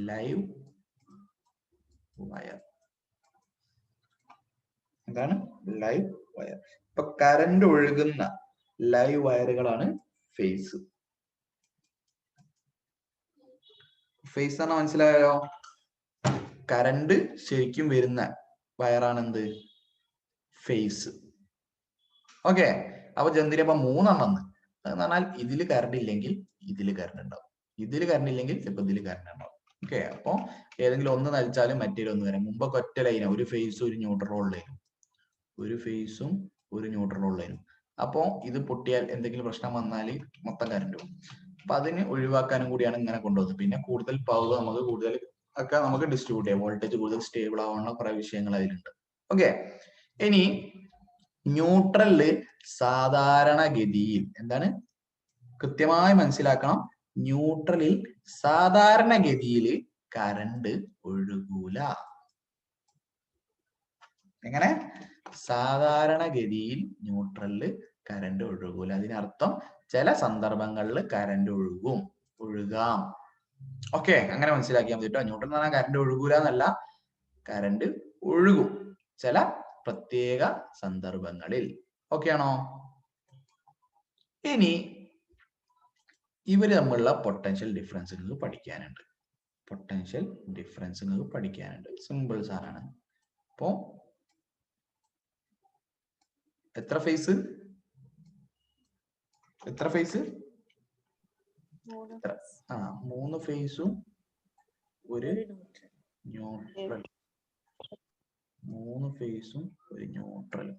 ലൈവ് വയർ. എന്താണ് ലൈവ് വയർ? ഇപ്പൊ കറണ്ട് ഒഴുകുന്ന ലൈവ് വയറുകളാണ് ഫേസ്. ഫേസ് ആണ്, മനസ്സിലായോ? കറണ്ട് ശരിക്കും വരുന്ന വയറാണ് എന്ത്? ഫേസ്. ഓക്കെ, അപ്പൊ ജന്തിരി അപ്പൊ 3 എന്ന് പറഞ്ഞാൽ ഇതില് കറണ്ട് ഇല്ലെങ്കിൽ ഇതില് കറണ്ട് ഉണ്ടാവും, ഇതില് കറണ്ട് ഇല്ലെങ്കിൽ ചിലപ്പോൾ ഇതില് കറണ്ട് ഉണ്ടാവും. ഓക്കെ, അപ്പൊ ഏതെങ്കിലും ഒന്ന് നയിച്ചാലും മറ്റേതൊന്ന് വരാം. മുമ്പൊക്കെ ഒറ്റ ലൈനാണ്, ഒരു ഫേസും ഒരു ന്യൂട്രൽ ലൈനും, ഒരു ഫേസും ഒരു ന്യൂട്രൽ ലൈനും. അപ്പോ ഇത് പൊട്ടിയാൽ എന്തെങ്കിലും പ്രശ്നം വന്നാൽ മൊത്തം കറണ്ട് പോകും. അപ്പൊ അതിന് ഒഴിവാക്കാനും കൂടിയാണ് ഇങ്ങനെ കൊണ്ടുവന്നത്. പിന്നെ കൂടുതൽ പവർ നമുക്ക് കൂടുതൽ ഒക്കെ നമുക്ക് ഡിസ്ട്രിബ്യൂട്ട് ചെയ്യാം, വോൾട്ടേജ് കൂടുതൽ സ്റ്റേബിൾ ആവുന്ന കുറെ വിഷയങ്ങൾ അതിലുണ്ട്. ഓക്കെ, ഇനി ന്യൂട്രലില് സാധാരണഗതിയിൽ എന്താണ് കൃത്യമായി മനസ്സിലാക്കണം. ന്യൂട്രലിൽ സാധാരണഗതിയിൽ കറണ്ട് ഒഴുകൂല. എങ്ങനെ? സാധാരണഗതിയിൽ ന്യൂട്രലില് കറണ്ട് ഒഴുകൂല. അതിനർത്ഥം ചില സന്ദർഭങ്ങളിൽ കറണ്ട് ഒഴുകാം. ഓക്കെ, അങ്ങനെ മനസ്സിലാക്കിയാൽ മതി കേട്ടോ. ന്യൂട്രൽ എന്ന് പറഞ്ഞാൽ കറണ്ട് ഒഴുകൂല എന്നല്ല, കറണ്ട് ഒഴുകും ചില പ്രത്യേക സന്ദർഭങ്ങളിൽ. ഓക്കെ ആണോ? ഇനി ഇവര് തമ്മിലുള്ള പൊട്ടൻഷ്യൽ ഡിഫറൻസ് നിങ്ങൾക്ക് പഠിക്കാനുണ്ട്. പൊട്ടൻഷ്യൽ ഡിഫറൻസ് നിങ്ങൾക്ക് പഠിക്കാനുണ്ട്. സിമ്പിൾ സാറാണ്. അപ്പോ എത്ര ഫേസ്? 3 ഫേസും ഒരു ന്യൂട്രൽ. 3 ഫേസും ഒരു ന്യൂട്രലും.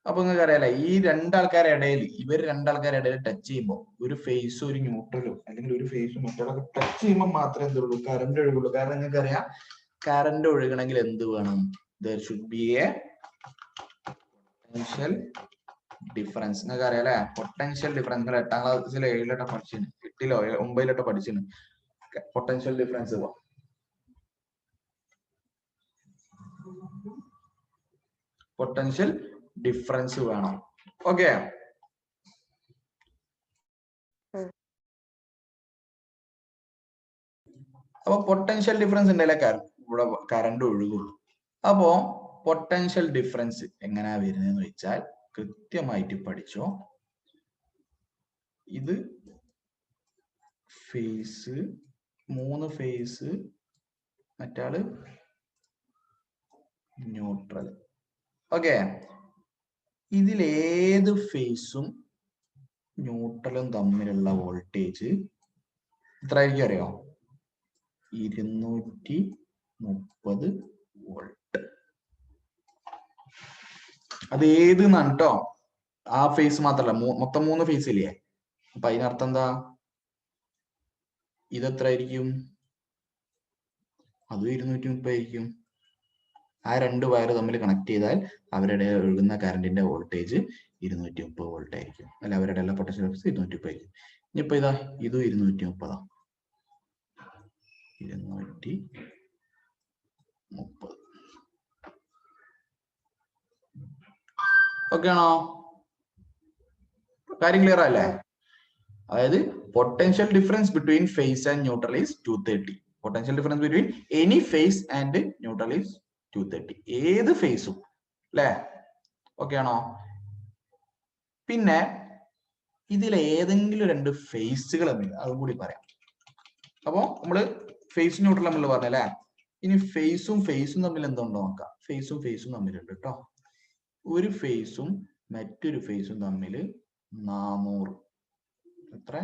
അപ്പൊ നിങ്ങൾക്ക് അറിയാലോ, ഈ രണ്ടാൾക്കാരുടെ ഇടയിൽ, ഇവർ രണ്ടാൾക്കാരുടെ ഇടയിൽ ടച്ച് ചെയ്യുമ്പോൾ ഒരു ഫേസും ഒരു ന്യൂട്രലും അല്ലെങ്കിൽ ഒരു ഫേസും മറ്റൊക്കെ ടച്ച് ചെയ്യുമ്പോൾ മാത്രമേ എന്തുള്ളൂ? കറണ്ട് ഒഴുകുള്ളൂ. കാരണം നിങ്ങൾക്ക് അറിയാം, കറണ്ട് ഒഴുകണമെങ്കിൽ എന്ത് വേണം? there should be a potential difference. നിങ്ങൾക്ക് അറിയാം അല്ലെ? പൊട്ടൻഷ്യൽ ഡിഫറൻസ് 8ാം ക്ലാസ്സിൽ 7 പഠിച്ചിന്, 8ലോ 9ലോ പഠിച്ചിന്. പൊട്ടൻഷ്യൽ ഡിഫറൻസ് പൊട്ടൻഷ്യൽ ഡിഫറൻസ് വേണം. ഓക്കെ, അപ്പൊ പൊട്ടൻഷ്യൽ ഡിഫറൻസ് ഉണ്ടല്ലേ ഇവിടെ കറണ്ട് ഒഴുകുള്ളൂ. അപ്പോ പൊട്ടൻഷ്യൽ ഡിഫറൻസ് എങ്ങനെയാ വരുന്നതെന്ന് വെച്ചാൽ കൃത്യമായിട്ട് പഠിച്ചോ. ഇത് ഫേസ്, 3 ഫേസ്, മറ്റാള് ന്യൂട്രൽ. ഓക്കെ, ഇതിലേത് ഫേസും ന്യൂട്രലും തമ്മിലുള്ള വോൾട്ടേജ് എത്ര ആയിരിക്കും അറിയോ? 230 വോൾട്ട്. അത് ഏത് എന്നാണ് കേട്ടോ, ആ ഫേസ് മാത്രല്ല, മൊത്തം 3 ഫേസ് ഇല്ലേ? അപ്പൊ അതിനർത്ഥം എന്താ? ഇതെത്ര ആയിരിക്കും? അതും 230 ആയിരിക്കും. ആ 2 വയർ തമ്മിൽ കണക്ട് ചെയ്താൽ അവരുടെ ഒഴുകുന്ന കറണ്ടിന്റെ വോൾട്ടേജ് 230 വോൾട്ട് ആയിരിക്കും. അല്ല, അവരുടെ എല്ലാ പൊട്ടൻഷ്യൽ 230 ആയിരിക്കും. ഇനിയിപ്പോ ഇതാ, ഇതും 230. 230. ഓക്കെ ആണോ? കാര്യം ക്ലിയർ അല്ലേ? അതായത് potential difference between phase and neutral is 230. Potential difference between any phase and neutral is 230. ഏത് ഫേസും അല്ലേ? ഓക്കെ ആണോ? പിന്നെ ഇതിൽ ഏതെങ്കിലും 2 ഫേസുകൾ തമ്മിൽ, അതും കൂടി പറയാം. അപ്പോ നമ്മള് ഫേസ് ന്യൂട്രൽ തമ്മിൽ പറഞ്ഞല്ലേ. ഇനി ഫേസും തമ്മിൽ എന്തുണ്ടോ നോക്കാം. ഫേസും തമ്മിലുണ്ട് കേട്ടോ. ഒരു ഫേസും മറ്റൊരു ഫേസും തമ്മിൽ 400 എത്ര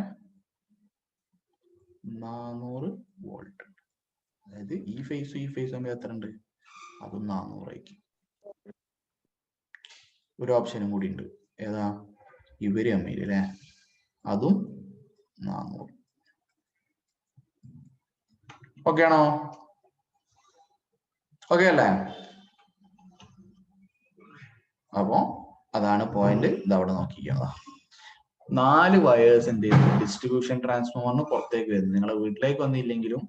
400 വോൾട്ട്. അതായത് ഈ ഫേസും തമ്മിൽ എത്ര ഉണ്ട്? അതും 400 ആയിരിക്കും. ഒരു ഓപ്ഷനും കൂടി ഉണ്ട്. ഏതാ? ഇവര് തമ്മിൽ അല്ലെ, അതും 400. ഓക്കെ ആണോ? ഓക്കെ അല്ലേ? അപ്പോ അതാണ് പോയിന്റ്. ഇതവിടെ നോക്കിക്കുക. 4 വയേഴ്സ് എന്ത് ചെയ്യുന്നു? ഡിസ്ട്രിബ്യൂഷൻ ട്രാൻസ്ഫോമറിന് പുറത്തേക്ക് വരുന്നു. നിങ്ങളുടെ വീട്ടിലേക്ക് വന്നില്ലെങ്കിലും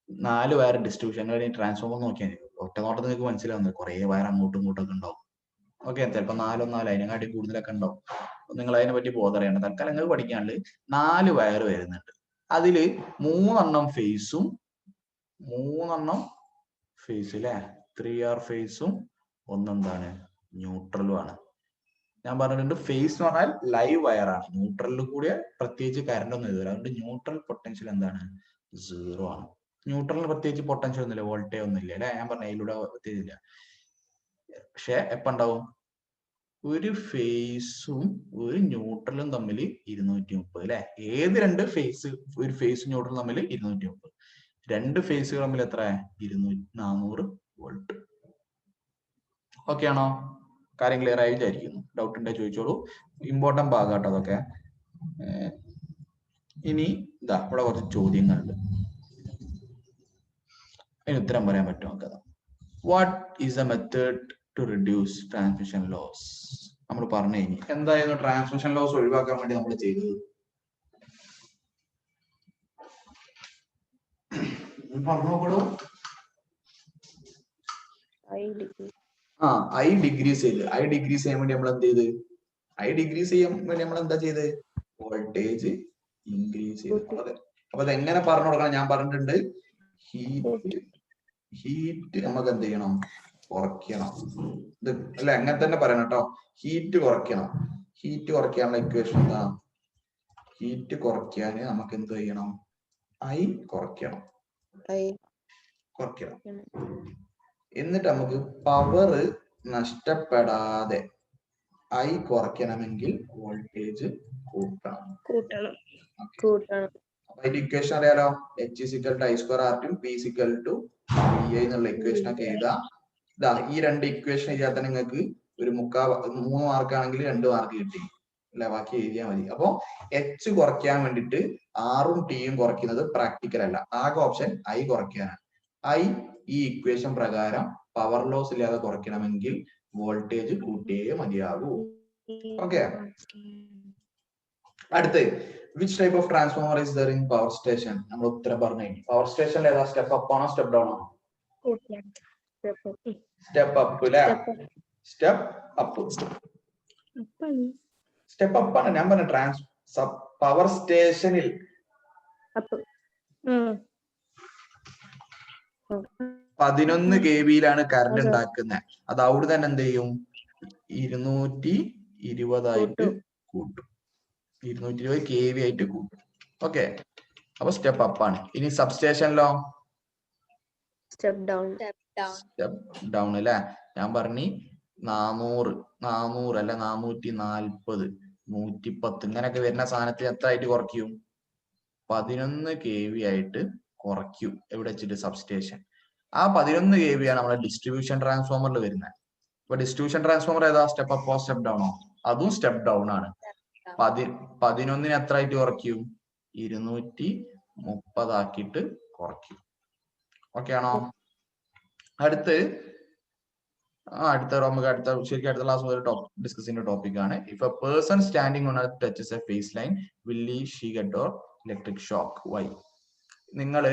4 വയർ ഡിസ്ട്രിബ്യൂഷൻ ട്രാൻസ്ഫോമർ നോക്കിയാൽ മതി. ഒറ്റ നോട്ടത്തിൽ നിങ്ങൾക്ക് മനസ്സിലാവുന്നത് കുറെ വയർ അങ്ങോട്ടും ഇങ്ങോട്ടും ഒക്കെ ഉണ്ടാവും. ഓക്കെ, ചിലപ്പോൾ 4 അതിനെക്കാട്ടി കൂടുതലൊക്കെ ഉണ്ടാവും. നിങ്ങൾ അതിനെ പറ്റി ബോധറിയണ്ട. തൽക്കാലം നിങ്ങൾക്ക് പഠിക്കാണ്ട് 4 വയർ വരുന്നുണ്ട്. അതില് 3 ഫേസും 3 ഫേസ് അല്ലെ, 3R ഫേസും ഒന്നെന്താണ് ന്യൂട്രലും ആണ്. ഞാൻ പറഞ്ഞിട്ടുണ്ട് ഫേസ് എന്ന് പറഞ്ഞാൽ ലൈവ് വയർ ആണ്. ന്യൂട്രലിൽ കൂടിയ പ്രത്യേകിച്ച് കറണ്ട് ഒന്നും എഴുതില്ല. അതുകൊണ്ട് ന്യൂട്രൽ പൊട്ടൻഷ്യൽ എന്താണ്? 0 ആണ്. ന്യൂട്രലിന് പ്രത്യേകിച്ച് പൊട്ടൻഷ്യൽ ഒന്നുമില്ല, വോൾട്ടേജ് ഒന്നുമില്ല അല്ലെ. ഞാൻ പറഞ്ഞ ഇതിലൂടെ പ്രത്യേകിച്ചില്ല. പക്ഷെ എപ്പ ഉണ്ടാവും? ഒരു ഫേസും ഒരു ന്യൂട്രലും തമ്മിൽ 230 അല്ലെ. ഏത് രണ്ട് ഫേസ്? ഒരു ഫേസ് ന്യൂട്രലും തമ്മിൽ 230. രണ്ട് ഫേസുകൾ തമ്മിൽ എത്ര? 400 വോൾട്ട്. ഓക്കെ ആണോ? കാര്യം ക്ലിയർ ആയി വിചാരിക്കുന്നു. ഡൗട്ട് ഉണ്ടെങ്കിൽ ചോദിച്ചോളൂ. ഇമ്പോർട്ടന്റ് ഭാഗം കേട്ടോ അതൊക്കെ. ഇനി ഇതാ ഇവിടെ കുറച്ച് ചോദ്യങ്ങളുണ്ട്, അതിന് ഉത്തരം പറയാൻ പറ്റുമോ നോക്കാം. What is a method to reduce transmission loss? നമ്മൾ പറഞ്ഞു കഴിഞ്ഞു. എന്തായിരുന്നു ട്രാൻസ്മിഷൻ ലോസ് ഒഴിവാക്കാൻ വേണ്ടി നമ്മൾ ചെയ്തത്? പറഞ്ഞോളൂ. ഐ ഡിഗ്രീസ് ചെയ്ത്. ഐ ഡിഗ്രീസ് ചെയ്യാൻ വേണ്ടി നമ്മൾ എന്ത് ചെയ്ത്? ഐ ഡിഗ്രീസ് ചെയ്യാൻ വേണ്ടി നമ്മൾ എന്താ ചെയ്ത്? വോൾട്ടേജ് ഇൻക്രീസ് ചെയ്ത്. അപ്പൊ അത് എങ്ങനെ പറഞ്ഞു കൊടുക്കണം? ഞാൻ പറഞ്ഞിട്ടുണ്ട്, ഹീറ്റ് നമുക്ക് എന്ത് ചെയ്യണം? കുറയ്ക്കണം. ഇത് അല്ല, അങ്ങനെ തന്നെ പറയണം കേട്ടോ. ഹീറ്റ് കുറയ്ക്കണം. ഹീറ്റ് കുറയ്ക്കാനുള്ള ഇക്വേഷൻ എന്താ? ഹീറ്റ് കുറയ്ക്കാന് നമുക്ക് എന്ത് ചെയ്യണം? ഐ കുറയ്ക്കണം. എന്നിട്ട് നമുക്ക് പവർ നഷ്ടപ്പെടാതെ ഐ കുറയ്ക്കണമെങ്കിൽ വോൾട്ടേജ് കൂട്ടണം. അപ്പൊ അതിന്റെ ഇക്വേഷൻ അറിയാലോ. H = I²R2 P = VI എന്നുള്ള ഇക്വേഷൻ ഒക്കെ എഴുതാം. ഇതാ ഈ രണ്ട് ഇക്വേഷൻ എഴുതിയാൽ തന്നെ നിങ്ങൾക്ക് ഒരു 3 മാർക്ക് ആണെങ്കിൽ 2 മാർക്ക് കിട്ടി അല്ലെ. ബാക്കി എഴുതിയാൽ മതി. അപ്പൊ H കുറയ്ക്കാൻ വേണ്ടിയിട്ട് ആറും ടിയും കുറയ്ക്കുന്നത് പ്രാക്ടിക്കൽ അല്ല. ആകെ ഓപ്ഷൻ ഐ കുറയ്ക്കാനാണ്. ഐ ഈ ഇക്വേഷൻ പ്രകാരം പവർ ലോസ് ഇല്ലാതെ കുറയ്ക്കണമെങ്കിൽ വോൾട്ടേജ് കൂട്ടിയേ മതിയാകൂ. ഓക്കെ. അടുത്ത്, which type of transformer is there in power station? നമ്മൾ ഉത്തരം പറഞ്ഞു. പവർ സ്റ്റേഷനിൽ ഏതാ? സ്റ്റെപ്പ് അപ്പ് ആണോ സ്റ്റെപ്പ് ഡൗൺ ആണോ? സ്റ്റെപ്പ് അപ്പ് അല്ലേ. Step up. സ്റ്റെപ്പ് അപ്പ് ആണ് ഞാൻ പറഞ്ഞ പവർ സ്റ്റേഷനിൽ. 11 kVയിലാണ് കറണ്ട് ഉണ്ടാക്കുന്നത്. അത് അവിടെ തന്നെ എന്ത് ചെയ്യും? 220 ആയിട്ട് കൂട്ടും. 220 kV ആയിട്ട് കൂട്ടും. ഓക്കെ, അപ്പൊ സ്റ്റെപ്പ് അപ്പ് ആണ്. ഇനി സബ്സ്റ്റേഷനിലോ? സ്റ്റെപ്പ് ഡൗൺ അല്ലെ. ഞാൻ പറഞ്ഞു 400 അല്ല 440 110 ഇങ്ങനെയൊക്കെ വരുന്ന സാധനത്തിൽ എത്ര ആയിട്ട് കുറയ്ക്കും? 11 kV ആയിട്ട് കുറയ്ക്കും. എവിടെ വെച്ചിട്ട്? സബ്സ്റ്റേഷൻ. ആ 11 kV ആണ് നമ്മുടെ ഡിസ്ട്രിബ്യൂഷൻ ട്രാൻസ്ഫോമറിൽ വരുന്നത്. അപ്പൊ ഡിസ്ട്രിബ്യൂഷൻ ട്രാൻസ്ഫോമർ ഏതാ? സ്റ്റെപ്പ് അപ്പോ സ്റ്റെപ്പ് ഡൗണോ? അതും സ്റ്റെപ്പ് ഡൗൺ ആണ്. 11 എത്ര ആയിട്ട് കുറയ്ക്കും? 230 ആക്കിയിട്ട് കുറയ്ക്കും. ഓക്കെ ആണോ? അടുത്ത് ശരിക്കും അടുത്ത ക്ലാസ് മുതൽ ഡിസ്കസ് ചെയ്യുന്ന ടോപ്പിക് ആണ്. If a person standing on earth touches a phase line will he she get electric shock? Why? നിങ്ങള്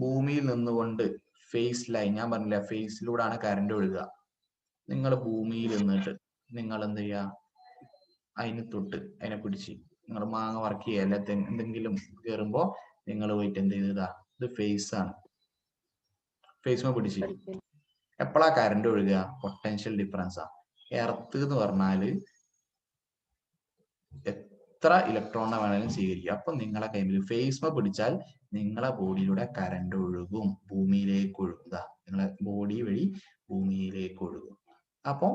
ഭൂമിയിൽ നിന്നുകൊണ്ട് ഫേസ് ലൈൻ, ഞാൻ പറഞ്ഞില്ല ഫേസിലൂടെയാണ് കറണ്ട് ഒഴുകുക. നിങ്ങൾ ഭൂമിയിൽ നിന്നിട്ട് നിങ്ങൾ എന്ത് ചെയ്യാ? അതിന് തൊട്ട് അതിനെ പിടിച്ച് നിങ്ങൾ മാങ്ങ വർക്ക് ചെയ്യുക അല്ല എന്തെങ്കിലും കയറുമ്പോ നിങ്ങൾ പോയിട്ട് എന്ത് ചെയ്തതാ? ഇത് ഫേസ് ആണ്. ഫേസ് പിടിച്ച് എപ്പോഴാ കറണ്ട് ഒഴുകുക? പൊട്ടൻഷ്യൽ ഡിഫറൻസാ. എർത്ത് എന്ന് പറഞ്ഞാല് എത്ര ഇലക്ട്രോണിനെ വേണമെങ്കിലും സ്വീകരിക്കുക. അപ്പൊ നിങ്ങളെ കയ്യിൽ ഫേസ്മ പിടിച്ചാൽ നിങ്ങളെ ബോഡിയിലൂടെ കറണ്ട് ഒഴുകും, ഭൂമിയിലേക്ക് ഒഴുകുക. നിങ്ങളെ ബോഡി വഴി ഭൂമിയിലേക്ക് ഒഴുകും. അപ്പൊ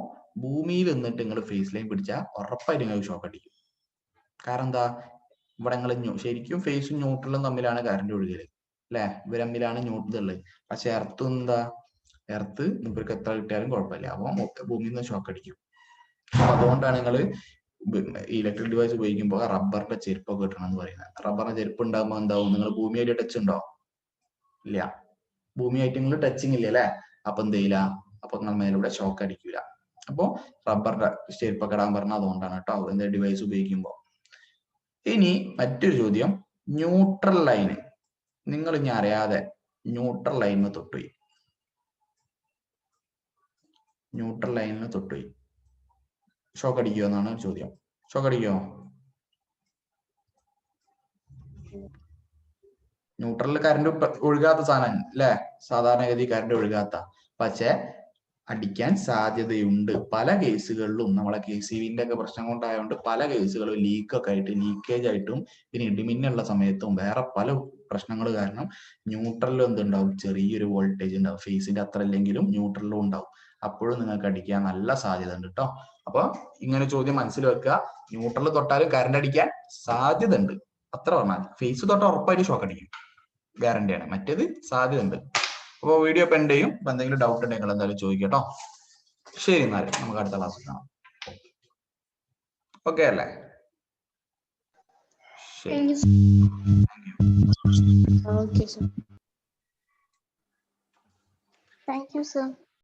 ഭൂമിയിൽ നിന്നിട്ട് നിങ്ങൾ ഫേസ് ലൈൻ പിടിച്ചാൽ ഉറപ്പായിട്ട് നിങ്ങൾക്ക് ഷോക്ക് അടിക്കും. കാരണം എന്താ, ഇവിടെ നിങ്ങൾ ശരിക്കും ഫേസും ന്യൂട്രലും തമ്മിലാണ് കറണ്ട് ഒഴുകല് അല്ലെ, ഇവർ തമ്മിലാണ് ഇതുള്ളത്. പക്ഷെ എർത്ത് എന്താ, എർത്ത് ഇവർക്ക് എത്ര കിട്ടിയാലും കുഴപ്പമില്ല, അപ്പൊ ഭൂമിയിൽ നിന്ന് ഷോക്ക് അടിക്കും. അപ്പൊ അതുകൊണ്ടാണ് നിങ്ങൾ ഇലക്ട്രിക് ഡിവൈസ് ഉപയോഗിക്കുമ്പോൾ റബ്ബറിന്റെ ചെരുപ്പൊക്കെ കിട്ടണം എന്ന് പറയുന്നത്. റബ്ബറിന്റെ ചെരുപ്പ് ഉണ്ടാകുമ്പോൾ എന്താവും, നിങ്ങൾ ഭൂമിയായിട്ട് ടച്ച് ഉണ്ടോ? ഇല്ല, ഭൂമിയായിട്ട് നിങ്ങൾ ടച്ചിങ് ഇല്ല അല്ലെ. അപ്പൊ എന്ത് ചെയ്യില്ല, അപ്പൊ നിങ്ങൾ മേലൂടെ ഷോക്ക് അടിക്കില്ല. അപ്പൊ റബ്ബറിന്റെ ചെരുപ്പൊക്കെ ഇടാൻ പറഞ്ഞാൽ അതുകൊണ്ടാണ് കേട്ടോ, എന്താ ഡിവൈസ് ഉപയോഗിക്കുമ്പോൾ. ഇനി മറ്റൊരു ചോദ്യം, ന്യൂട്രൽ ലൈന് നിങ്ങൾ ഇനി അറിയാതെ ന്യൂട്രൽ ലൈനിന് തൊട്ടുപോയി, ന്യൂട്രൽ ലൈനിന് തൊട്ടുപോയി, ഷോക്ക് അടിക്കുമോ എന്നാണ് ചോദ്യം. ഷോക്ക് അടിക്കുമോ? ന്യൂട്രലിൽ കറണ്ട് ഒഴുകാത്ത സാധനം അല്ലെ, സാധാരണഗതി കറണ്ട് ഒഴുകാത്ത, പക്ഷെ അടിക്കാൻ സാധ്യതയുണ്ട്. പല കേസുകളിലും നമ്മളെ KCBന്റെ ഒക്കെ പ്രശ്നം കൊണ്ടായതുകൊണ്ട് പല കേസുകളും ലീക്കൊക്കെ ആയിട്ട്, ലീക്കേജ് ആയിട്ടും പിന്നെ ഇടിമിന്നുള്ള സമയത്തും വേറെ പല പ്രശ്നങ്ങൾ കാരണം ന്യൂട്രലിൽ എന്തുണ്ടാവും, ചെറിയൊരു വോൾട്ടേജ് ഉണ്ടാവും. ഫേസിന്റെ അത്ര ഇല്ലെങ്കിലും ന്യൂട്രലിലും ഉണ്ടാവും. അപ്പോഴും നിങ്ങൾക്ക് അടിക്കാൻ നല്ല സാധ്യത ഉണ്ട് കേട്ടോ. അപ്പൊ ഇങ്ങനെ ചോദ്യം മനസ്സിൽ വെക്കുക, ന്യൂട്രൽ തൊട്ടാലും കറണ്ട് അടിക്കാൻ സാധ്യത ഉണ്ട്, അത്ര പറഞ്ഞാൽ. ഫേസ് തൊട്ടാൽ ഉറപ്പായിട്ട് ഷോക്ക് അടിക്കും, ഗ്യാരണ്ടിയാണ്. മറ്റേത് സാധ്യത ഉണ്ട്. അപ്പൊ വീഡിയോ ഇപ്പൊ എന്ത് ചെയ്യും, ഇപ്പൊ എന്തെങ്കിലും ഡൗട്ട് ഉണ്ടെങ്കിൽ എന്തായാലും ചോദിക്കട്ടോ. ശരി, എന്നാലും നമുക്ക് അടുത്ത ക്ലാസ്സിൽ കാണാം. ഓക്കെ അല്ലേ? ശരി. Okay, sir. Thank you, sir.